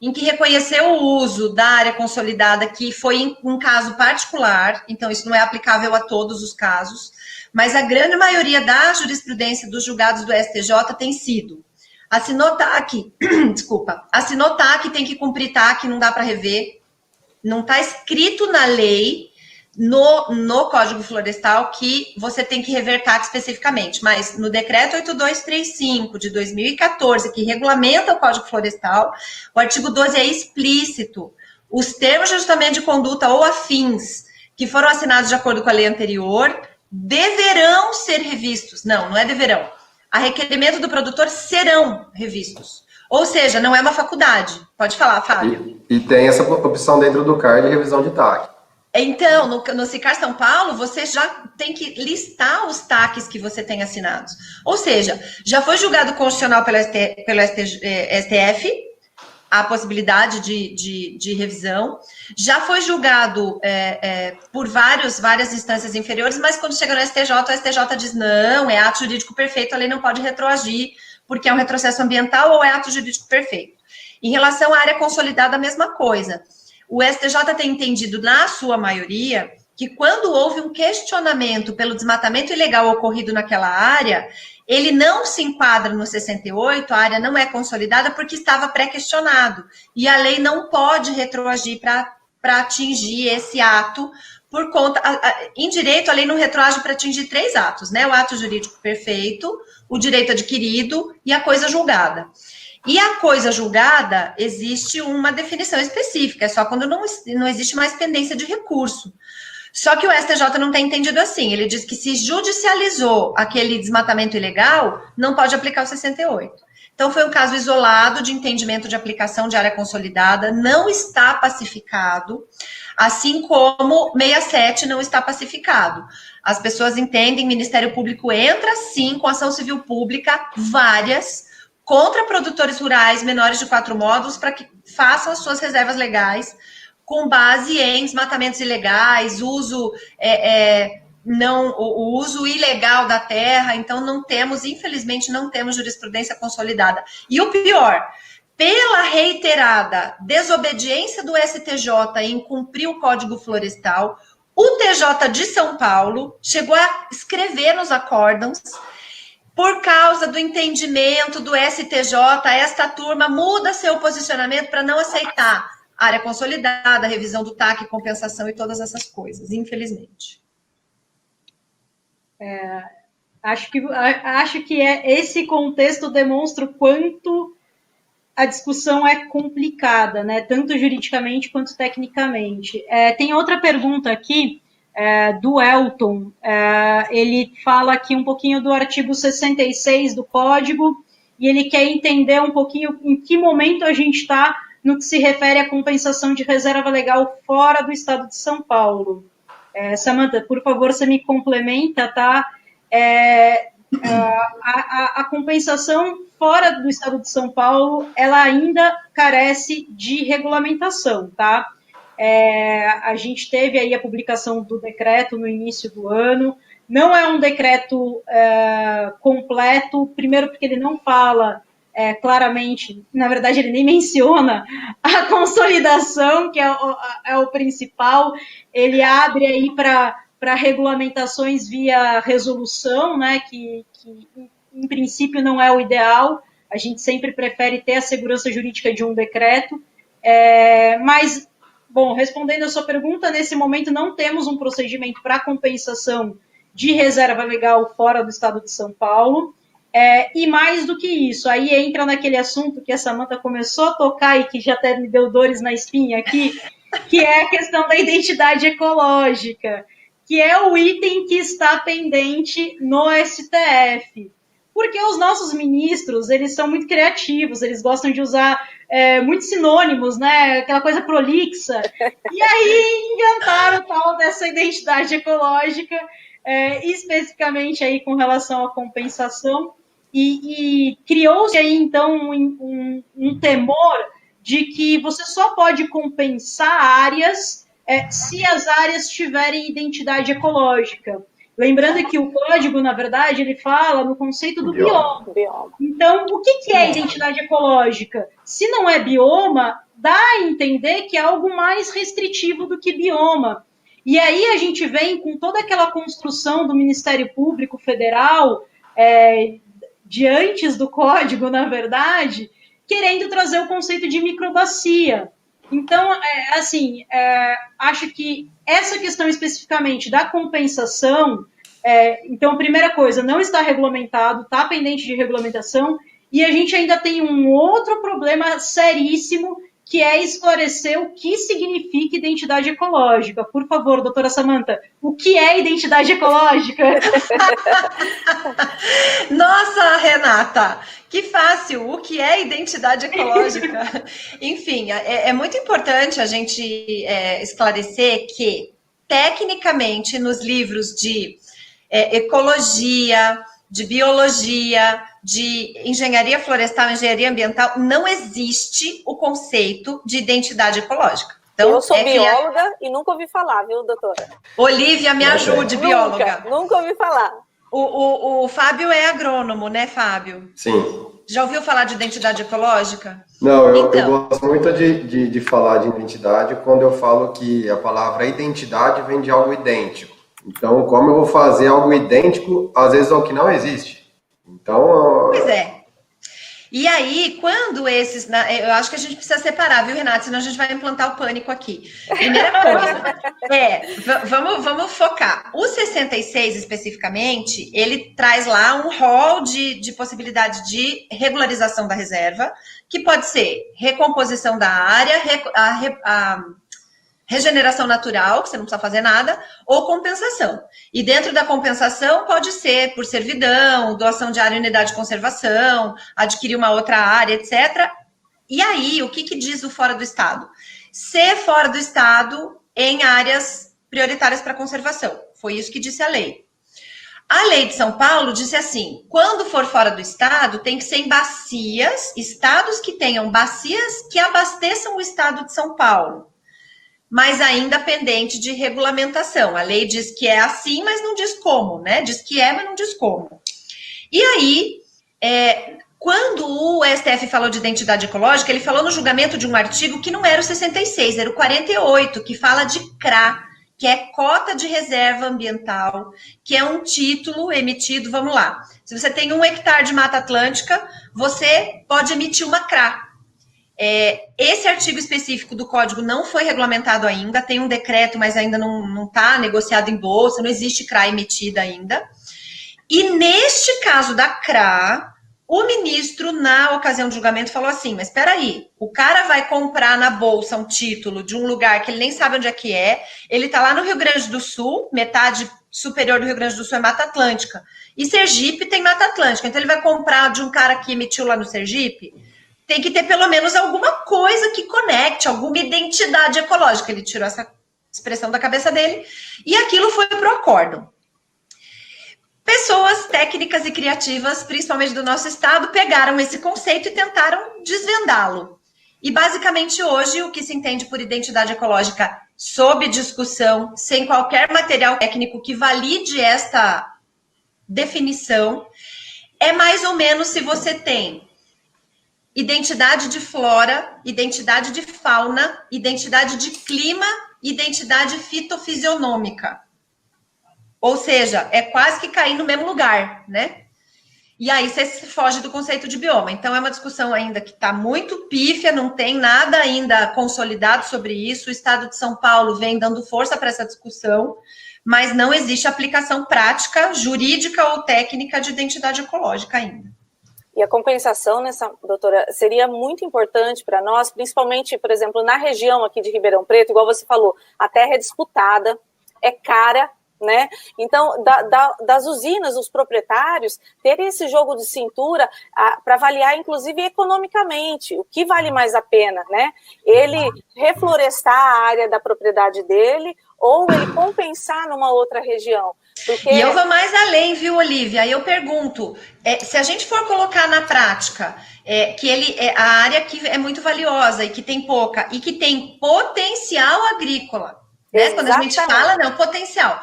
em que reconheceu o uso da área consolidada, que foi em um caso particular, então isso não é aplicável a todos os casos, mas a grande maioria da jurisprudência dos julgados do STJ tem sido: assinou TAC, assinou TAC, tem que cumprir TAC, não dá para rever, não está escrito na lei, no Código Florestal, que você tem que rever TAC especificamente, mas no decreto 8235 de 2014, que regulamenta o Código Florestal, o artigo 12 é explícito: os termos de ajustamento de conduta ou afins que foram assinados de acordo com a lei anterior deverão ser revistos. Não é deverão. A requerimento do produtor serão revistos. Ou seja, não é uma faculdade. Pode falar, Fábio. E tem essa opção dentro do CAR de revisão de TAC. Então, no SICAR São Paulo, você já tem que listar os TACs que você tem assinados. Ou seja, já foi julgado constitucional pelo STF a possibilidade de revisão, já foi julgado por várias instâncias inferiores, mas quando chega no STJ, o STJ diz: não, é ato jurídico perfeito, a lei não pode retroagir, porque é um retrocesso ambiental ou é ato jurídico perfeito. Em relação à área consolidada, a mesma coisa. O STJ tem entendido, na sua maioria, que quando houve um questionamento pelo desmatamento ilegal ocorrido naquela área, ele não se enquadra no 68, a área não é consolidada porque estava pré-questionado. E a lei não pode retroagir para atingir esse ato, por conta... Em direito, a lei não retroage para atingir 3 atos, né? O ato jurídico perfeito, o direito adquirido e a coisa julgada. E a coisa julgada, existe uma definição específica, é só quando não existe mais pendência de recurso. Só que o STJ não tem entendido assim, ele diz que se judicializou aquele desmatamento ilegal, não pode aplicar o 68. Então, foi um caso isolado de entendimento de aplicação de área consolidada, não está pacificado, assim como 67 não está pacificado. As pessoas entendem, o Ministério Público entra, sim, com ação civil pública, várias, contra produtores rurais menores de 4 módulos, para que façam as suas reservas legais, com base em desmatamentos ilegais, o uso ilegal da terra. Então, infelizmente, não temos jurisprudência consolidada. E o pior, pela reiterada desobediência do STJ em cumprir o Código Florestal, o TJ de São Paulo chegou a escrever nos acórdãos: por causa do entendimento do STJ, esta turma muda seu posicionamento para não aceitar área consolidada, revisão do TAC, compensação e todas essas coisas, infelizmente. Acho que esse contexto demonstra o quanto a discussão é complicada, né? Tanto juridicamente quanto tecnicamente. Tem outra pergunta aqui, do Elton. Ele fala aqui um pouquinho do artigo 66 do Código, e ele quer entender um pouquinho em que momento a gente está no que se refere à compensação de reserva legal fora do estado de São Paulo. Samantha, por favor, você me complementa, tá? A compensação fora do estado de São Paulo, ela ainda carece de regulamentação, tá? A gente teve aí a publicação do decreto no início do ano, não é um decreto completo, primeiro porque ele não fala claramente, na verdade ele nem menciona a consolidação, que é o principal, ele abre aí para regulamentações via resolução, né, que em princípio não é o ideal, a gente sempre prefere ter a segurança jurídica de um decreto, mas, bom, respondendo a sua pergunta, nesse momento não temos um procedimento para compensação de reserva legal fora do estado de São Paulo, e mais do que isso, aí entra naquele assunto que a Samantha começou a tocar e que já até me deu dores na espinha aqui, que é a questão da identidade ecológica, que é o item que está pendente no STF. Porque os nossos ministros, eles são muito criativos, eles gostam de usar muitos sinônimos, né? Aquela coisa prolixa. E aí inventaram o tal dessa identidade ecológica, especificamente aí com relação à compensação, e criou-se aí, então, um temor de que você só pode compensar áreas se as áreas tiverem identidade ecológica. Lembrando que o código, na verdade, ele fala no conceito do bioma. Então, o que é identidade ecológica? Se não é bioma, dá a entender que é algo mais restritivo do que bioma. E aí a gente vem com toda aquela construção do Ministério Público Federal, de antes do código, na verdade, querendo trazer o conceito de microbacia. Então, acho que essa questão especificamente da compensação, então, primeira coisa, não está regulamentado, está pendente de regulamentação, e a gente ainda tem um outro problema seríssimo, que é esclarecer o que significa identidade ecológica. Por favor, doutora Samantha, o que é identidade ecológica? Nossa, Renata, que fácil! O que é identidade ecológica? Enfim, é muito importante a gente esclarecer que, tecnicamente, nos livros de ecologia, de biologia, de engenharia florestal, engenharia ambiental, não existe o conceito de identidade ecológica. Então, eu sou bióloga e nunca ouvi falar, viu, doutora? Olivia, me ajude, bióloga. Nunca ouvi falar. O Fábio é agrônomo, né, Fábio? Sim. Já ouviu falar de identidade ecológica? Não, eu gosto muito de falar de identidade quando eu falo que a palavra identidade vem de algo idêntico. Então, como eu vou fazer algo idêntico, às vezes, ao que não existe? Então... Pois é. E aí, quando esses... Eu acho que a gente precisa separar, viu, Renata? Senão a gente vai implantar o pânico aqui. Primeira coisa, vamos focar. O 66, especificamente, ele traz lá um rol de possibilidade de regularização da reserva, que pode ser recomposição da área, a regeneração natural, que você não precisa fazer nada, ou compensação. E dentro da compensação pode ser por servidão, doação de área em unidade de conservação, adquirir uma outra área, etc. E aí, o que diz o fora do estado? Ser fora do estado em áreas prioritárias para conservação. Foi isso que disse a lei. A lei de São Paulo disse assim, quando for fora do estado, tem que ser em bacias, estados que tenham bacias que abasteçam o estado de São Paulo, mas ainda pendente de regulamentação. A lei diz que é assim, mas não diz como, né? Diz que é, mas não diz como. E aí, quando o STF falou de identidade ecológica, ele falou no julgamento de um artigo que não era o 66, era o 48, que fala de CRA, que é Cota de Reserva Ambiental, que é um título emitido, vamos lá, se você tem 1 hectare de Mata Atlântica, você pode emitir uma CRA. Esse artigo específico do código não foi regulamentado ainda, tem um decreto, mas ainda não está negociado em bolsa, não existe CRA emitida ainda. E neste caso da CRA, o ministro, na ocasião do julgamento, falou assim, mas espera aí, o cara vai comprar na bolsa um título de um lugar que ele nem sabe onde é que é, ele está lá no Rio Grande do Sul, metade superior do Rio Grande do Sul é Mata Atlântica, e Sergipe tem Mata Atlântica, então ele vai comprar de um cara que emitiu lá no Sergipe. tem que ter pelo menos alguma coisa que conecte, alguma identidade ecológica. Ele tirou essa expressão da cabeça dele e aquilo foi para o acórdão. Pessoas técnicas e criativas, principalmente do nosso estado, pegaram esse conceito e tentaram desvendá-lo. E basicamente hoje o que se entende por identidade ecológica sob discussão, sem qualquer material técnico que valide esta definição, é mais ou menos se você tem identidade de flora, identidade de fauna, identidade de clima, identidade fitofisionômica. Ou seja, é quase que cair no mesmo lugar, né? E aí você foge do conceito de bioma. Então é uma discussão ainda que está muito pífia, não tem nada ainda consolidado sobre isso. O Estado de São Paulo vem dando força para essa discussão, mas não existe aplicação prática, jurídica ou técnica de identidade ecológica ainda. E a compensação nessa, doutora, seria muito importante para nós, principalmente, por exemplo, na região aqui de Ribeirão Preto, igual você falou, a terra é disputada, é cara, né? Então, das usinas, os proprietários, terem esse jogo de cintura para avaliar, inclusive, economicamente, o que vale mais a pena, né? Ele reflorestar a área da propriedade dele ou ele compensar numa outra região. Porque... E eu vou mais além, viu, Olivia? Aí eu pergunto, se a gente for colocar na prática que a área que é muito valiosa e que tem pouca, e que tem potencial agrícola, né? Quando a gente fala, não, potencial.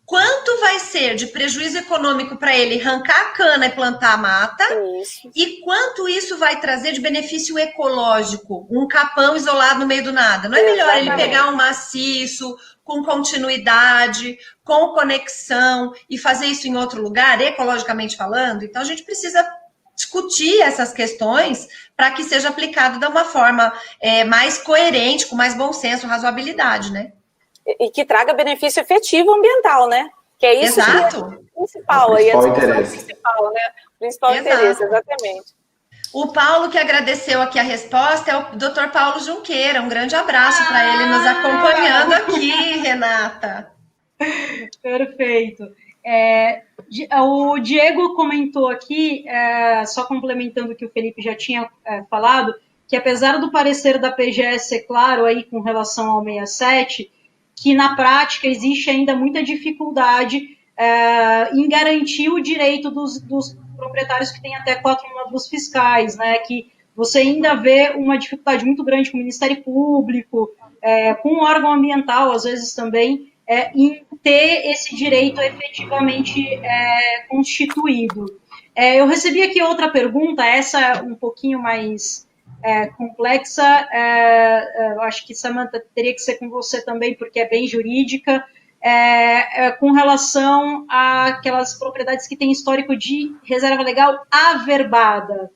Quanto vai ser de prejuízo econômico para ele arrancar a cana e plantar a mata? Isso. E quanto isso vai trazer de benefício ecológico? Um capão isolado no meio do nada. Não é melhor ele pegar um maciço com continuidade, com conexão e fazer isso em outro lugar, ecologicamente falando? Então a gente precisa discutir essas questões para que seja aplicado de uma forma mais coerente, com mais bom senso, razoabilidade, né? E que traga benefício efetivo ambiental, né? Que é isso. Exato. Que é o principal, aí a interesse. Principal, né? O principal interesse, exatamente. O Paulo que agradeceu aqui a resposta é o Dr. Paulo Junqueira. Um grande abraço para ele nos acompanhando aqui, Renata. Perfeito. O Diego comentou aqui, só complementando o que o Felipe já tinha falado, que apesar do parecer da PGS ser claro aí com relação ao 67, que na prática existe ainda muita dificuldade em garantir o direito dos proprietários que têm até 4 módulos fiscais, né, que você ainda vê uma dificuldade muito grande com o Ministério Público, com o órgão ambiental, às vezes também, em ter esse direito efetivamente constituído. Eu recebi aqui outra pergunta, essa um pouquinho mais complexa, eu acho que, Samantha, teria que ser com você também, porque é bem jurídica, com relação àquelas propriedades que têm histórico de reserva legal averbada.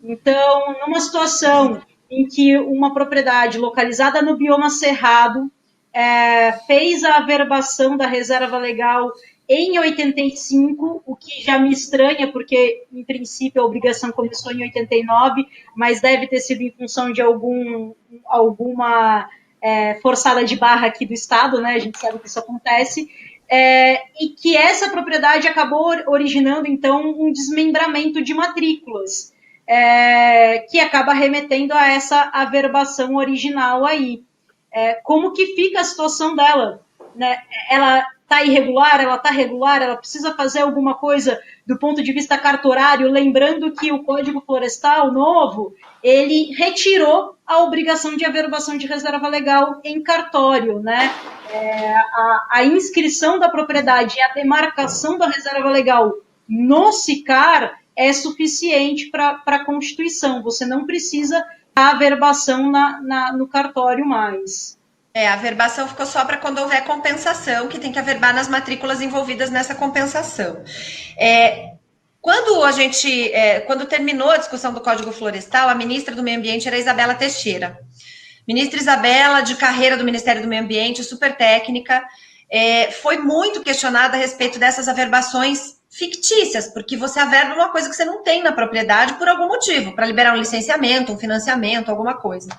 Então, numa situação em que uma propriedade localizada no bioma cerrado fez a averbação da reserva legal em 85, o que já me estranha, porque, em princípio, a obrigação começou em 89, mas deve ter sido em função de alguma forçada de barra aqui do Estado, né? A gente sabe que isso acontece, e que essa propriedade acabou originando, então, um desmembramento de matrículas, que acaba remetendo a essa averbação original aí. Como que fica a situação dela? Né? Ela está irregular, ela está regular, ela precisa fazer alguma coisa do ponto de vista cartorário, lembrando que o Código Florestal novo, ele retirou a obrigação de averbação de reserva legal em cartório, né? A inscrição da propriedade e a demarcação da reserva legal no SICAR é suficiente para a Constituição, você não precisa da averbação no cartório mais. A averbação ficou só para quando houver compensação, que tem que averbar nas matrículas envolvidas nessa compensação. Quando terminou a discussão do Código Florestal, a ministra do Meio Ambiente era Isabela Teixeira. Ministra Isabela, de carreira do Ministério do Meio Ambiente, super técnica, foi muito questionada a respeito dessas averbações fictícias, porque você averba uma coisa que você não tem na propriedade por algum motivo, para liberar um licenciamento, um financiamento, alguma coisa.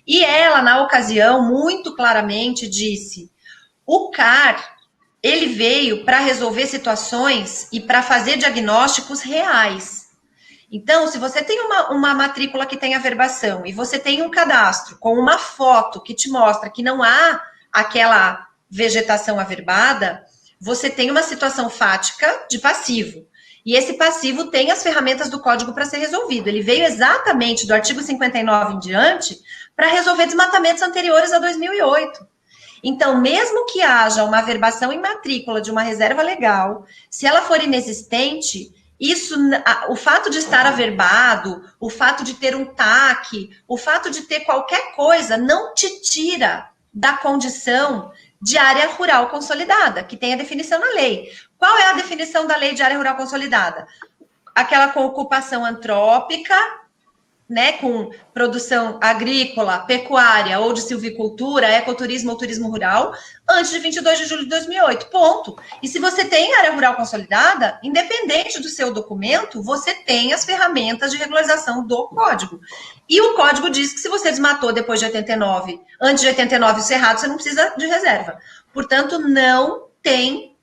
E ela, na ocasião, muito claramente disse, o CAR, ele veio para resolver situações e para fazer diagnósticos reais. Então, se você tem uma matrícula que tem averbação e você tem um cadastro com uma foto que te mostra que não há aquela vegetação averbada, você tem uma situação fática de passivo. E esse passivo tem as ferramentas do código para ser resolvido. Ele veio exatamente do artigo 59 em diante para resolver desmatamentos anteriores a 2008. Então, mesmo que haja uma averbação em matrícula de uma reserva legal, se ela for inexistente, o fato de estar averbado, o fato de ter um TAC, o fato de ter qualquer coisa, não te tira da condição de área rural consolidada, que tem a definição na lei. Qual é a definição da lei de área rural consolidada? Aquela com ocupação antrópica, né, com produção agrícola, pecuária ou de silvicultura, ecoturismo ou turismo rural, antes de 22 de julho de 2008, ponto. E se você tem área rural consolidada, independente do seu documento, você tem as ferramentas de regularização do código. E o código diz que se você desmatou depois de 89, antes de 89 o cerrado, você não precisa de reserva. Portanto, não tem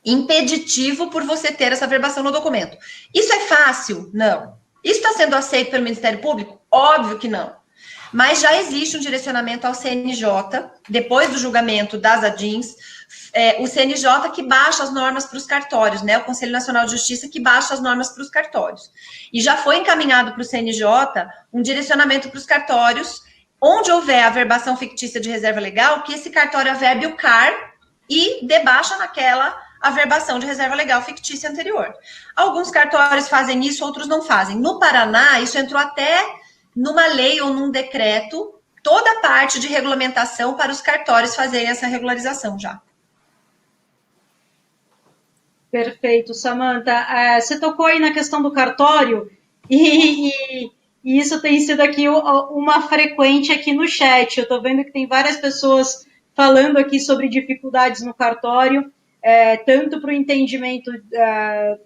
impeditivo por você ter essa averbação no documento. Isso é fácil? Não. Isso está sendo aceito pelo Ministério Público? Óbvio que não. Mas já existe um direcionamento ao CNJ, depois do julgamento das ADINs, o CNJ que baixa as normas para os cartórios, né? O Conselho Nacional de Justiça que baixa as normas para os cartórios. E já foi encaminhado para o CNJ um direcionamento para os cartórios, onde houver averbação fictícia de reserva legal, que esse cartório averbe o CAR e debaixa naquela averbação de reserva legal fictícia anterior. Alguns cartórios fazem isso, outros não fazem. No Paraná, isso entrou até numa lei ou num decreto, toda a parte de regulamentação para os cartórios fazerem essa regularização já. Perfeito, Samantha. Você tocou aí na questão do cartório e isso tem sido aqui uma frequente aqui no chat. Eu estou vendo que tem várias pessoas falando aqui sobre dificuldades no cartório, tanto para o entendimento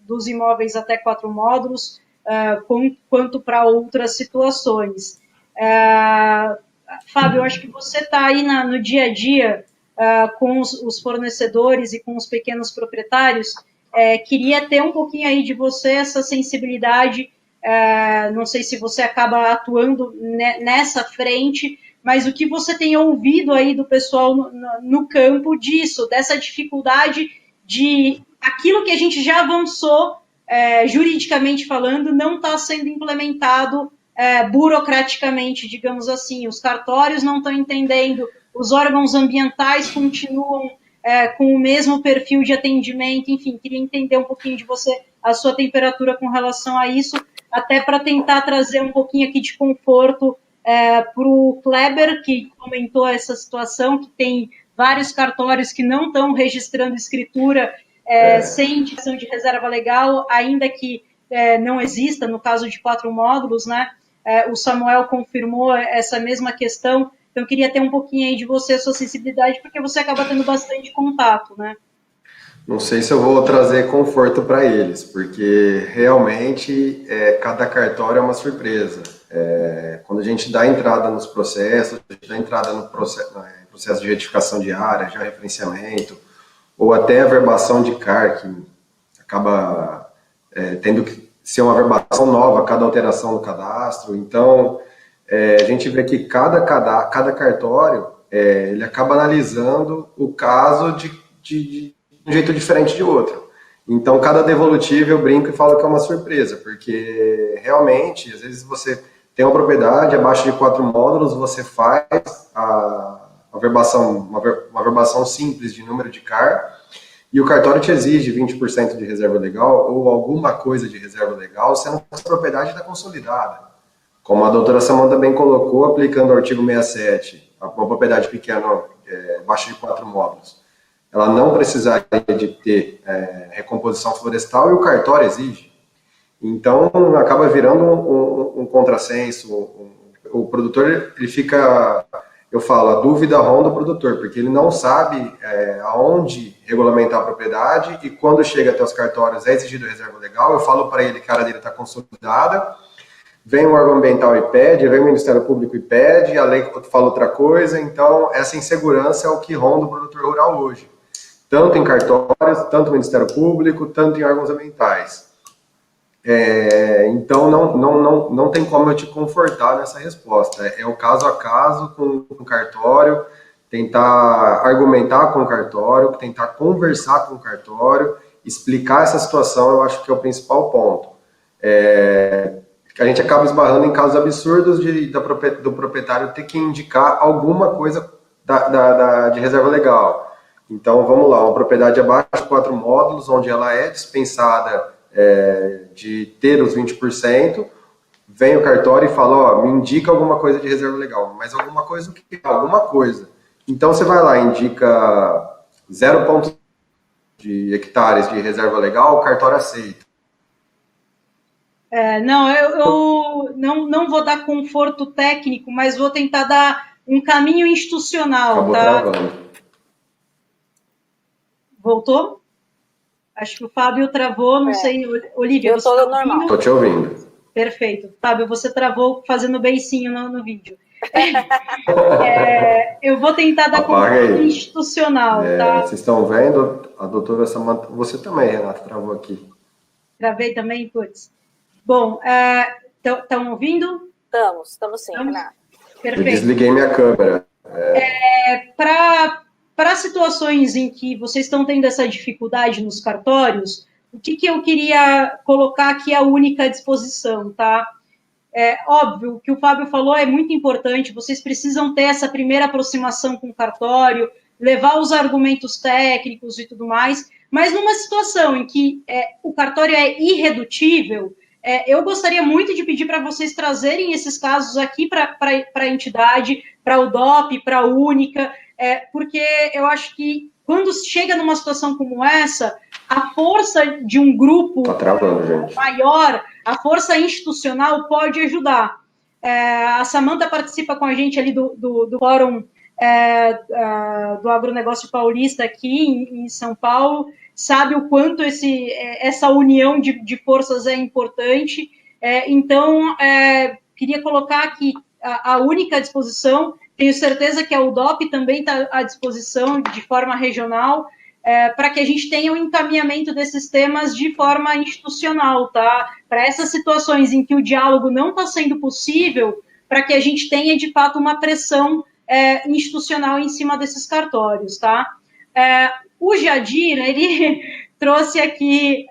dos imóveis até 4 módulos, quanto para outras situações. Fábio, eu acho que você está aí no dia a dia com os fornecedores e com os pequenos proprietários. Queria ter um pouquinho aí de você, essa sensibilidade. Não sei se você acaba atuando nessa frente, mas o que você tem ouvido aí do pessoal no campo disso, dessa dificuldade de aquilo que a gente já avançou, juridicamente falando, não está sendo implementado burocraticamente, digamos assim. Os cartórios não estão entendendo, os órgãos ambientais continuam com o mesmo perfil de atendimento, enfim, queria entender um pouquinho de você, a sua temperatura com relação a isso, até para tentar trazer um pouquinho aqui de conforto para o Kleber, que comentou essa situação, que tem vários cartórios que não estão registrando escritura sem indicação de reserva legal, ainda que não exista, no caso de 4 módulos, né? O Samuel confirmou essa mesma questão, então eu queria ter um pouquinho aí de você, a sua sensibilidade, porque você acaba tendo bastante contato, né? Não sei se eu vou trazer conforto para eles, porque realmente cada cartório é uma surpresa. Quando a gente dá entrada nos processos, a gente dá entrada no processo de retificação de área, já referenciamento, ou até averbação de CAR, que acaba tendo que ser uma averbação nova, cada alteração no cadastro. Então, a gente vê que cada cartório, ele acaba analisando o caso de um jeito diferente de outro. Então, cada devolutivo eu brinco e falo que é uma surpresa, porque realmente, às vezes você tem uma propriedade abaixo de 4 módulos, você faz uma averbação simples de número de CAR, e o cartório te exige 20% de reserva legal, ou alguma coisa de reserva legal, sendo que a propriedade está consolidada. Como a doutora Samantha bem colocou, aplicando o artigo 67, uma propriedade pequena, abaixo de 4 módulos, ela não precisaria de ter recomposição florestal e o cartório exige. Então, acaba virando um contrassenso. O produtor, ele fica, eu falo, a dúvida ronda o produtor, porque ele não sabe aonde regulamentar a propriedade e quando chega até os cartórios é exigido reserva legal. Eu falo para ele que a área dele está consolidada, vem o órgão ambiental e pede, vem o Ministério Público e pede, a lei fala outra coisa. Então, essa insegurança é o que ronda o produtor rural hoje. Tanto em cartórios, tanto no Ministério Público, tanto em órgãos ambientais. Então, não tem como eu te confortar nessa resposta. É o caso a caso com o cartório, tentar argumentar com o cartório, tentar conversar com o cartório, explicar essa situação, eu acho que é o principal ponto. A gente acaba esbarrando em casos absurdos do proprietário ter que indicar alguma coisa de reserva legal. Então, vamos lá, uma propriedade abaixo de 4 módulos, onde ela é dispensada de ter os 20%, vem o cartório e fala, me indica alguma coisa de reserva legal. Mas alguma coisa o que? Alguma coisa. Então, você vai lá, indica 0,5 de hectares de reserva legal, o cartório aceita. Eu não vou dar conforto técnico, mas vou tentar dar um caminho institucional. Acabou travando. Voltou? Acho que o Fábio travou, não sei. Olivia, eu estou normal. Estou te ouvindo. Perfeito. Fábio, você travou fazendo beicinho no vídeo. Eu vou tentar dar conforto institucional. Tá? Vocês estão vendo? A doutora Samanta... Você também, Renata, travou aqui. Travei também? Putz. Bom, estão ouvindo? Estamos sim, Renata. Perfeito. Eu desliguei minha câmera. Para situações em que vocês estão tendo essa dificuldade nos cartórios, o que eu queria colocar aqui à única disposição, tá? Óbvio, o que o Fábio falou é muito importante, vocês precisam ter essa primeira aproximação com o cartório, levar os argumentos técnicos e tudo mais, mas numa situação em que o cartório é irredutível, eu gostaria muito de pedir para vocês trazerem esses casos aqui para a entidade, para o DOP, para a única, porque eu acho que quando chega numa situação como essa, a força de um grupo maior, a força institucional pode ajudar. A Samanta participa com a gente ali do fórum do agronegócio paulista aqui em São Paulo, sabe o quanto essa união de forças é importante. Então, queria colocar aqui a única disposição. Tenho certeza que a UDOP também está à disposição de forma regional, para que a gente tenha um encaminhamento desses temas de forma institucional, tá? Para essas situações em que o diálogo não está sendo possível, para que a gente tenha, de fato, uma pressão institucional em cima desses cartórios, tá? O Jadir, ele trouxe aqui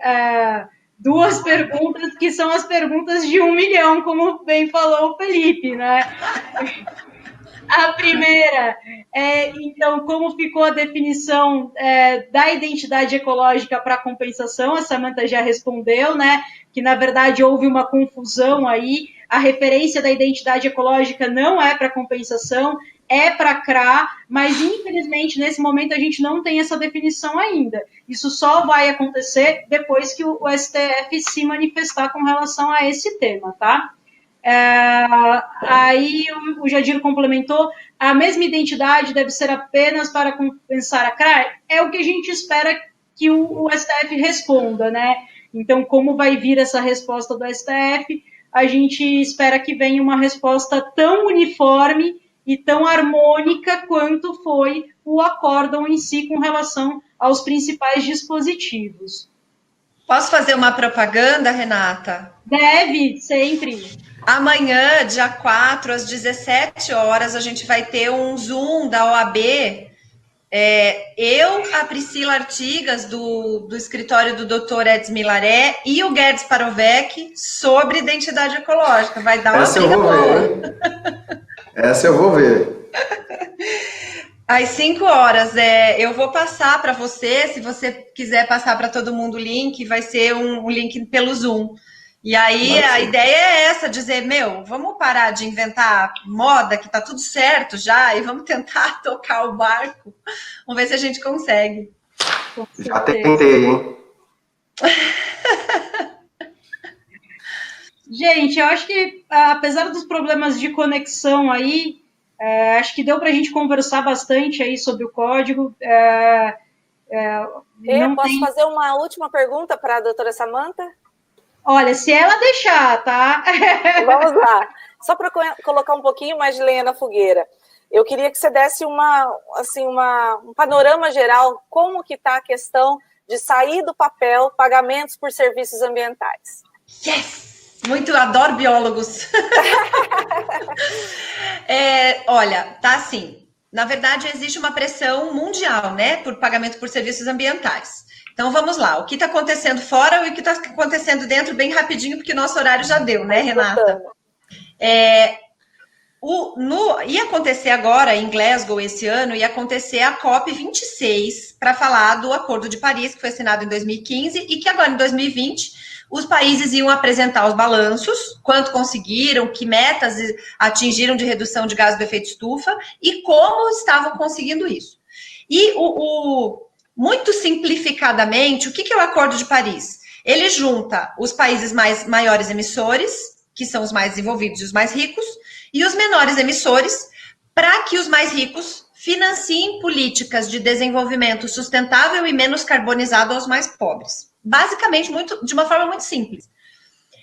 2 perguntas, que são as perguntas de 1 milhão, como bem falou o Felipe, né? A primeira então, como ficou a definição da identidade ecológica para compensação? A Samanta já respondeu, né? Que, na verdade, houve uma confusão aí. A referência da identidade ecológica não é para compensação, é para CRA, mas, infelizmente, nesse momento, a gente não tem essa definição ainda. Isso só vai acontecer depois que o STF se manifestar com relação a esse tema, tá? Aí o Jadir complementou, a mesma identidade deve ser apenas para compensar a CRA? É o que a gente espera que o STF responda, né? Então, como vai vir essa resposta do STF, a gente espera que venha uma resposta tão uniforme e tão harmônica quanto foi o acórdão em si com relação aos principais dispositivos. Posso fazer uma propaganda, Renata? Deve, sempre. Amanhã, dia 4, às 17 horas, a gente vai ter um Zoom da OAB. A Priscila Artigas, do escritório do Dr. Edson Milaré, e o Guedes Parovec, sobre identidade ecológica. Vai dar uma briga boa. Essa eu vou ver. Às 5 horas, eu vou passar para você, se você quiser passar para todo mundo o link, vai ser um link pelo Zoom. E aí a ideia é essa, dizer, vamos parar de inventar moda, que tá tudo certo já, e vamos tentar tocar o barco. Vamos ver se a gente consegue. Já tentei, hein? Gente, eu acho que, apesar dos problemas de conexão aí, acho que deu para a gente conversar bastante aí sobre o código. Posso fazer uma última pergunta para a doutora Samanta? Olha, se ela deixar, tá? Vamos lá. Só para colocar um pouquinho mais de lenha na fogueira. Eu queria que você desse um panorama geral, como que está a questão de sair do papel pagamentos por serviços ambientais. Yes! Muito, adoro biólogos. Olha, tá assim, na verdade existe uma pressão mundial, né, por pagamento por serviços ambientais. Então vamos lá, o que está acontecendo fora e o que está acontecendo dentro, bem rapidinho, porque o nosso horário já deu, né, Renata? Ia acontecer agora em Glasgow esse ano, ia acontecer a COP26 para falar do Acordo de Paris, que foi assinado em 2015, e que agora em 2020 os países iam apresentar os balanços, quanto conseguiram, que metas atingiram de redução de gases do efeito estufa e como estavam conseguindo isso. E muito simplificadamente, o que é o Acordo de Paris? Ele junta os países maiores emissores, que são os mais desenvolvidos e os mais ricos, e os menores emissores, para que os mais ricos financiem políticas de desenvolvimento sustentável e menos carbonizado aos mais pobres. Basicamente, de uma forma muito simples.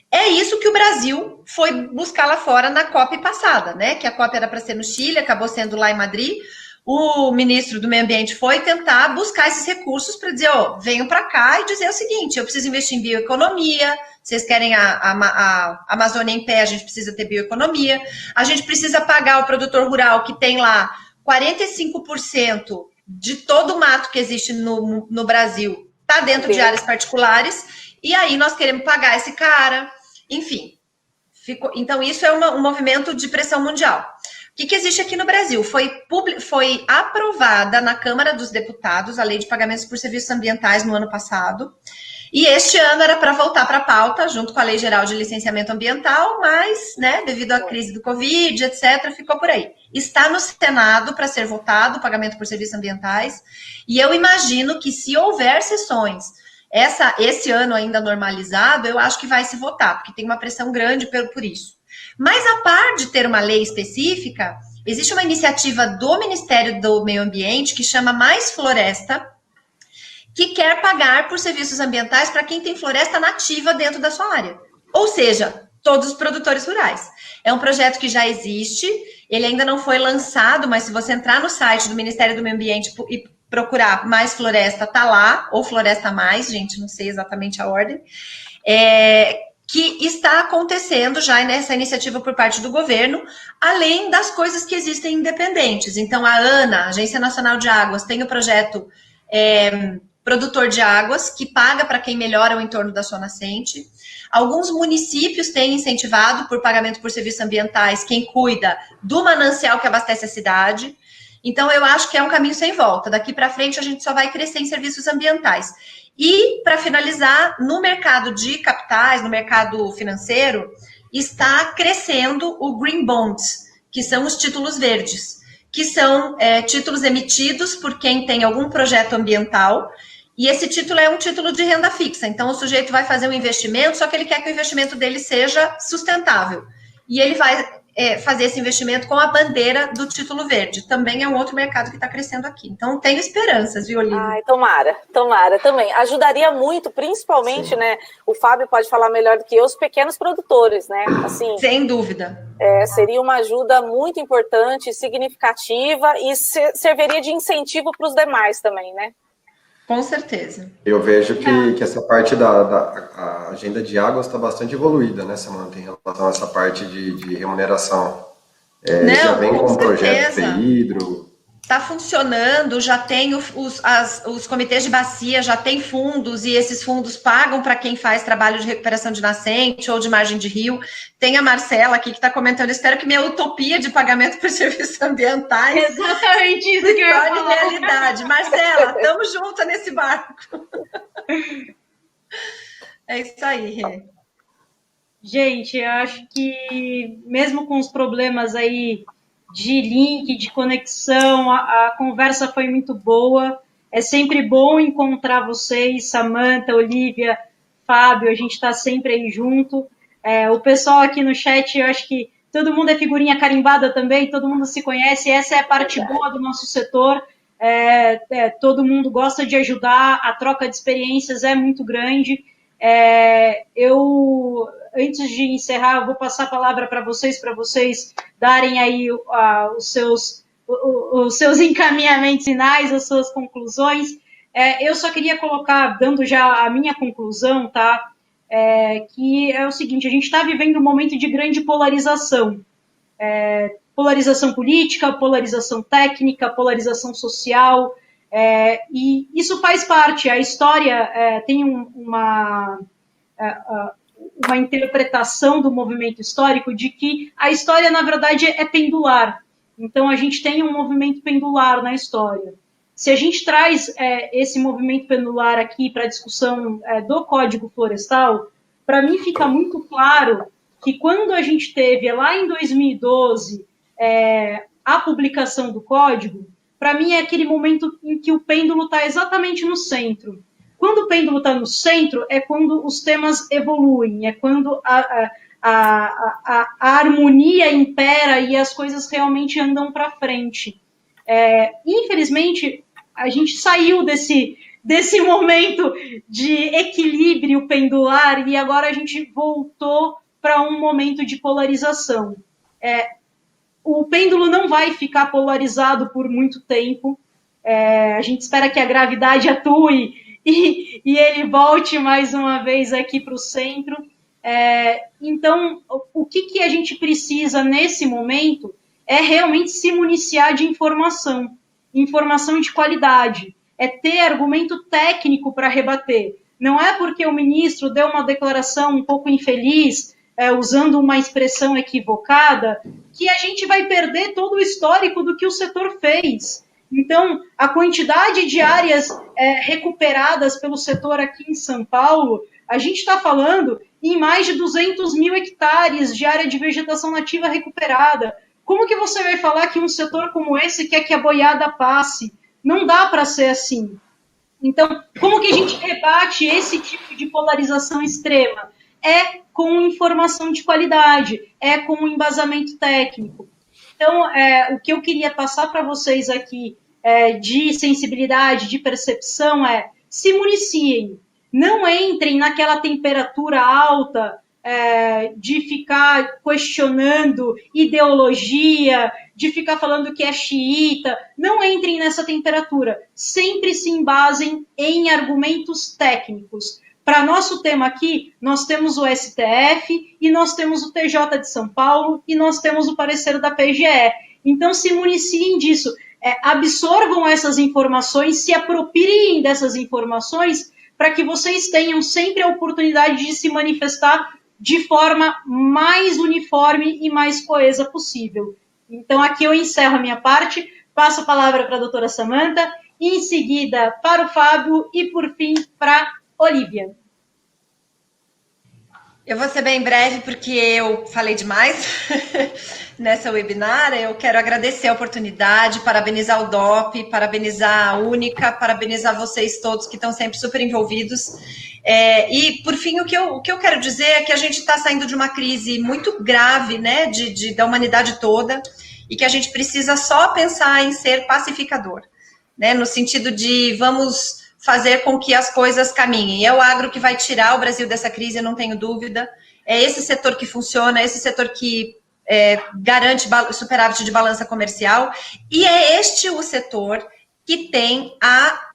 É isso que o Brasil foi buscar lá fora na COP passada, né? Que a COP era para ser no Chile, acabou sendo lá em Madrid. O ministro do Meio Ambiente foi tentar buscar esses recursos para dizer, venham para cá e dizer o seguinte, eu preciso investir em bioeconomia, vocês querem a Amazônia em pé, a gente precisa ter bioeconomia, a gente precisa pagar o produtor rural que tem lá 45% de todo o mato que existe no Brasil, está dentro de áreas particulares, e aí nós queremos pagar esse cara, enfim. Então, isso é um movimento de pressão mundial. O que existe aqui no Brasil? Foi aprovada na Câmara dos Deputados a Lei de Pagamentos por Serviços Ambientais no ano passado, e este ano era para voltar para a pauta, junto com a Lei Geral de Licenciamento Ambiental, mas, né, devido à crise do Covid, etc., ficou por aí. Está no Senado para ser votado o pagamento por serviços ambientais, e eu imagino que se houver sessões, esse ano ainda normalizado, eu acho que vai se votar, porque tem uma pressão grande por isso. Mas, a par de ter uma lei específica, existe uma iniciativa do Ministério do Meio Ambiente que chama Mais Floresta, que quer pagar por serviços ambientais para quem tem floresta nativa dentro da sua área. Ou seja, todos os produtores rurais. É um projeto que já existe, ele ainda não foi lançado, mas se você entrar no site do Ministério do Meio Ambiente e procurar Mais Floresta, tá lá, ou Floresta Mais, gente, não sei exatamente a ordem, que está acontecendo já nessa iniciativa por parte do governo, além das coisas que existem independentes. Então, a ANA, Agência Nacional de Águas, tem o projeto Produtor de Águas, que paga para quem melhora o entorno da sua nascente. Alguns municípios têm incentivado por pagamento por serviços ambientais quem cuida do manancial que abastece a cidade. Então, eu acho que é um caminho sem volta. Daqui para frente, a gente só vai crescer em serviços ambientais. E, para finalizar, no mercado de capitais, no mercado financeiro, está crescendo o Green Bonds, que são os títulos verdes, que são títulos emitidos por quem tem algum projeto ambiental, e esse título é um título de renda fixa. Então, o sujeito vai fazer um investimento, só que ele quer que o investimento dele seja sustentável. E ele vai fazer esse investimento com a bandeira do título verde. Também é um outro mercado que está crescendo aqui. Então, tenho esperanças, viu, Olívia? Ai, tomara também. Ajudaria muito, principalmente, né? O Fábio pode falar melhor do que eu, os pequenos produtores, né? Assim, sem dúvida. Seria uma ajuda muito importante, significativa e serviria de incentivo para os demais também, né? Com certeza. Eu vejo que essa parte da agenda de águas está bastante evoluída, né, Samanta, em relação a essa parte de remuneração. Já vem com um projeto FEHIDRO. Está funcionando, já tem os comitês de bacia, já tem fundos, e esses fundos pagam para quem faz trabalho de recuperação de nascente ou de margem de rio. Tem a Marcela aqui que está comentando, espero que minha utopia de pagamento por serviços ambientais exatamente isso que eu ia falar. Realidade. Marcela, estamos juntas nesse barco. É isso aí, Rê. Gente, eu acho que mesmo com os problemas aí de link, de conexão, a conversa foi muito boa. É sempre bom encontrar vocês, Samanta, Olívia, Fábio, a gente está sempre aí junto. O pessoal aqui no chat, eu acho que todo mundo é figurinha carimbada também, todo mundo se conhece, essa é a parte boa do nosso setor. Todo mundo gosta de ajudar, a troca de experiências é muito grande. Antes de encerrar, eu vou passar a palavra para vocês darem aí os seus encaminhamentos finais, as suas conclusões. Eu só queria colocar, dando já a minha conclusão, tá? que é o seguinte: a gente está vivendo um momento de grande polarização. Polarização política, polarização técnica, polarização social, e isso faz parte. A história tem uma interpretação do movimento histórico de que a história, na verdade, é pendular. Então, a gente tem um movimento pendular na história. Se a gente traz esse movimento pendular aqui para a discussão do Código Florestal, para mim fica muito claro que quando a gente teve, lá em 2012, a publicação do Código, para mim é aquele momento em que o pêndulo está exatamente no centro. Quando o pêndulo está no centro, é quando os temas evoluem, é quando a harmonia impera e as coisas realmente andam para frente. Infelizmente, a gente saiu desse momento de equilíbrio pendular e agora a gente voltou para um momento de polarização. O pêndulo não vai ficar polarizado por muito tempo. A gente espera que a gravidade atue e ele volte mais uma vez aqui para o centro. Então, o que a gente precisa nesse momento é realmente se municiar de informação de qualidade, ter argumento técnico para rebater. Não é porque o ministro deu uma declaração um pouco infeliz, usando uma expressão equivocada, que a gente vai perder todo o histórico do que o setor fez. Então, a quantidade de áreas recuperadas pelo setor aqui em São Paulo, a gente está falando em mais de 200 mil hectares de área de vegetação nativa recuperada. Como que você vai falar que um setor como esse quer que a boiada passe? Não dá para ser assim. Então, como que a gente rebate esse tipo de polarização extrema? Com informação de qualidade, com um embasamento técnico. Então, o que eu queria passar para vocês aqui de sensibilidade, de percepção se municiem. Não entrem naquela temperatura alta de ficar questionando ideologia, de ficar falando que é xiita. Não entrem nessa temperatura. Sempre se embasem em argumentos técnicos. Para nosso tema aqui, nós temos o STF e nós temos o TJ de São Paulo e nós temos o parecer da PGE. Então, se municiem disso. Absorvam essas informações, se apropriem dessas informações para que vocês tenham sempre a oportunidade de se manifestar de forma mais uniforme e mais coesa possível. Então, aqui eu encerro a minha parte, passo a palavra para a doutora Samanta, e em seguida para o Fábio e, por fim, para a Olívia. Eu vou ser bem breve, porque eu falei demais nessa webinar. Eu quero agradecer a oportunidade, parabenizar o DOP, parabenizar a Única, parabenizar vocês todos que estão sempre super envolvidos. E, por fim, o que eu quero dizer é que a gente está saindo de uma crise muito grave, né, da humanidade toda, e que a gente precisa só pensar em ser pacificador, né, no sentido de vamos fazer com que as coisas caminhem. É o agro que vai tirar o Brasil dessa crise, eu não tenho dúvida. É esse setor que funciona, é esse setor que garante superávit de balança comercial, e é este o setor que tem a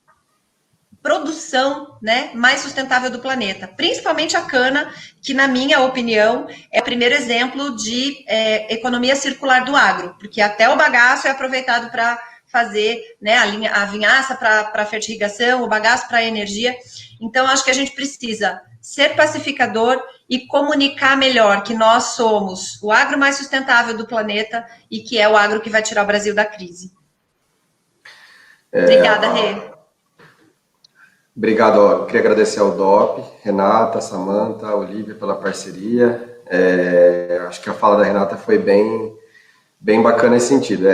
produção, né, mais sustentável do planeta, principalmente a cana, que, na minha opinião, é o primeiro exemplo de economia circular do agro, porque até o bagaço é aproveitado para fazer, né, a vinhaça para fertirrigação, o bagaço para energia. Então, acho que a gente precisa ser pacificador e comunicar melhor que nós somos o agro mais sustentável do planeta e que é o agro que vai tirar o Brasil da crise. Obrigada, Rê. Obrigado, eu queria agradecer ao DOP, Renata, Samanta, Olívia pela parceria. Acho que a fala da Renata foi bem bacana nesse sentido.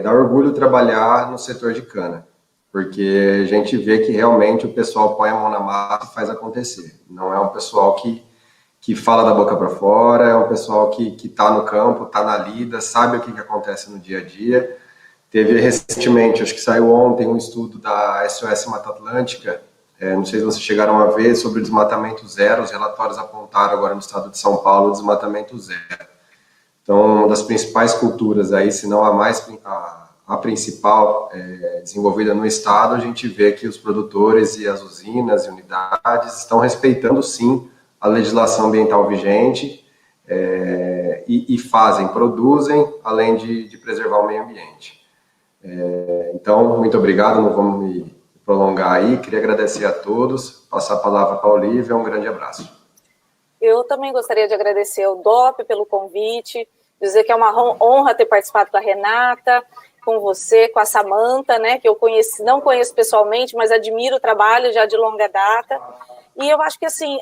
Dá orgulho trabalhar no setor de cana, porque a gente vê que realmente o pessoal põe a mão na massa e faz acontecer. Não é um pessoal que fala da boca para fora, é um pessoal que está no campo, está na lida, sabe o que acontece no dia a dia. Teve recentemente, acho que saiu ontem, um estudo da SOS Mata Atlântica, não sei se vocês chegaram a ver, sobre o desmatamento zero. Os relatórios apontaram agora no estado de São Paulo o desmatamento zero. Então, uma das principais culturas aí, se não a principal desenvolvida no estado, a gente vê que os produtores e as usinas e unidades estão respeitando, sim, a legislação ambiental vigente e produzem, além de preservar o meio ambiente. Então, muito obrigado, não vamos me prolongar aí, queria agradecer a todos, passar a palavra para a Olívia, um grande abraço. Eu também gostaria de agradecer ao DOP pelo convite, dizer que é uma honra ter participado com a Renata, com você, com a Samanta, né, que eu não conheço pessoalmente, mas admiro o trabalho já de longa data. E eu acho que, assim,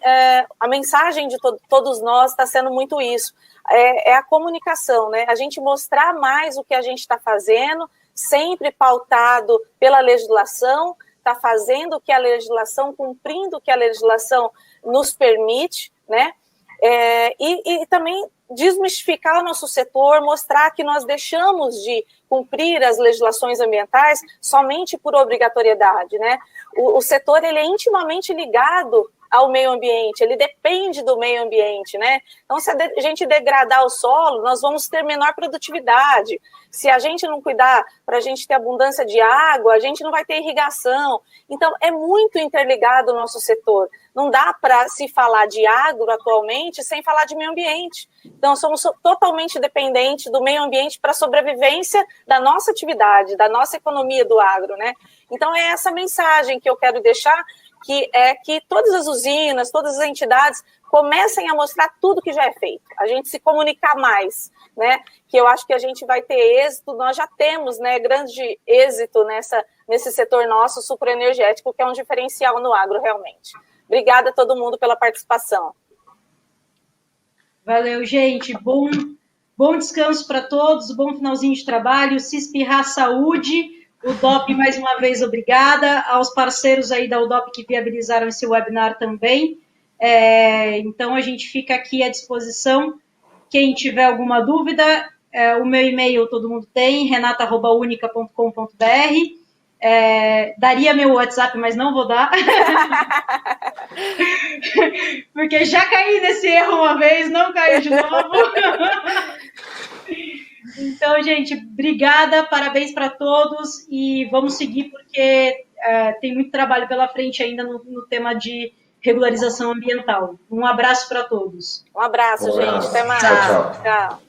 a mensagem de todos nós está sendo muito isso, é a comunicação, né, a gente mostrar mais o que a gente está fazendo, sempre pautado pela legislação, está fazendo o que a legislação, cumprindo o que a legislação nos permite, né, e também desmistificar o nosso setor, mostrar que nós deixamos de cumprir as legislações ambientais somente por obrigatoriedade, né? O setor, ele é intimamente ligado ao meio ambiente, ele depende do meio ambiente, né? Então, se a gente degradar o solo, nós vamos ter menor produtividade. Se a gente não cuidar para a gente ter abundância de água, a gente não vai ter irrigação. Então, é muito interligado o nosso setor. Não dá para se falar de agro atualmente sem falar de meio ambiente. Então, somos totalmente dependentes do meio ambiente para a sobrevivência da nossa atividade, da nossa economia do agro, né? Então, é essa mensagem que eu quero deixar, que todas as usinas, todas as entidades comecem a mostrar tudo que já é feito, a gente se comunicar mais, né, que eu acho que a gente vai ter êxito, nós já temos, né, grande êxito nesse setor nosso sucroenergético, que é um diferencial no agro, realmente. Obrigada a todo mundo pela participação. Valeu, gente, bom descanso para todos, bom finalzinho de trabalho, se espirrar, saúde. O DOP, mais uma vez, obrigada. Aos parceiros aí da UDOP que viabilizaram esse webinar também. Então, a gente fica aqui à disposição. Quem tiver alguma dúvida, o meu e-mail todo mundo tem, renata@unica.com.br. Daria meu WhatsApp, mas não vou dar. Porque já caí nesse erro uma vez, não caio de novo. Então, gente, obrigada, parabéns para todos e vamos seguir porque tem muito trabalho pela frente ainda no tema de regularização ambiental. Um abraço para todos. Um abraço, gente. Até mais. Tchau, tchau. Tchau.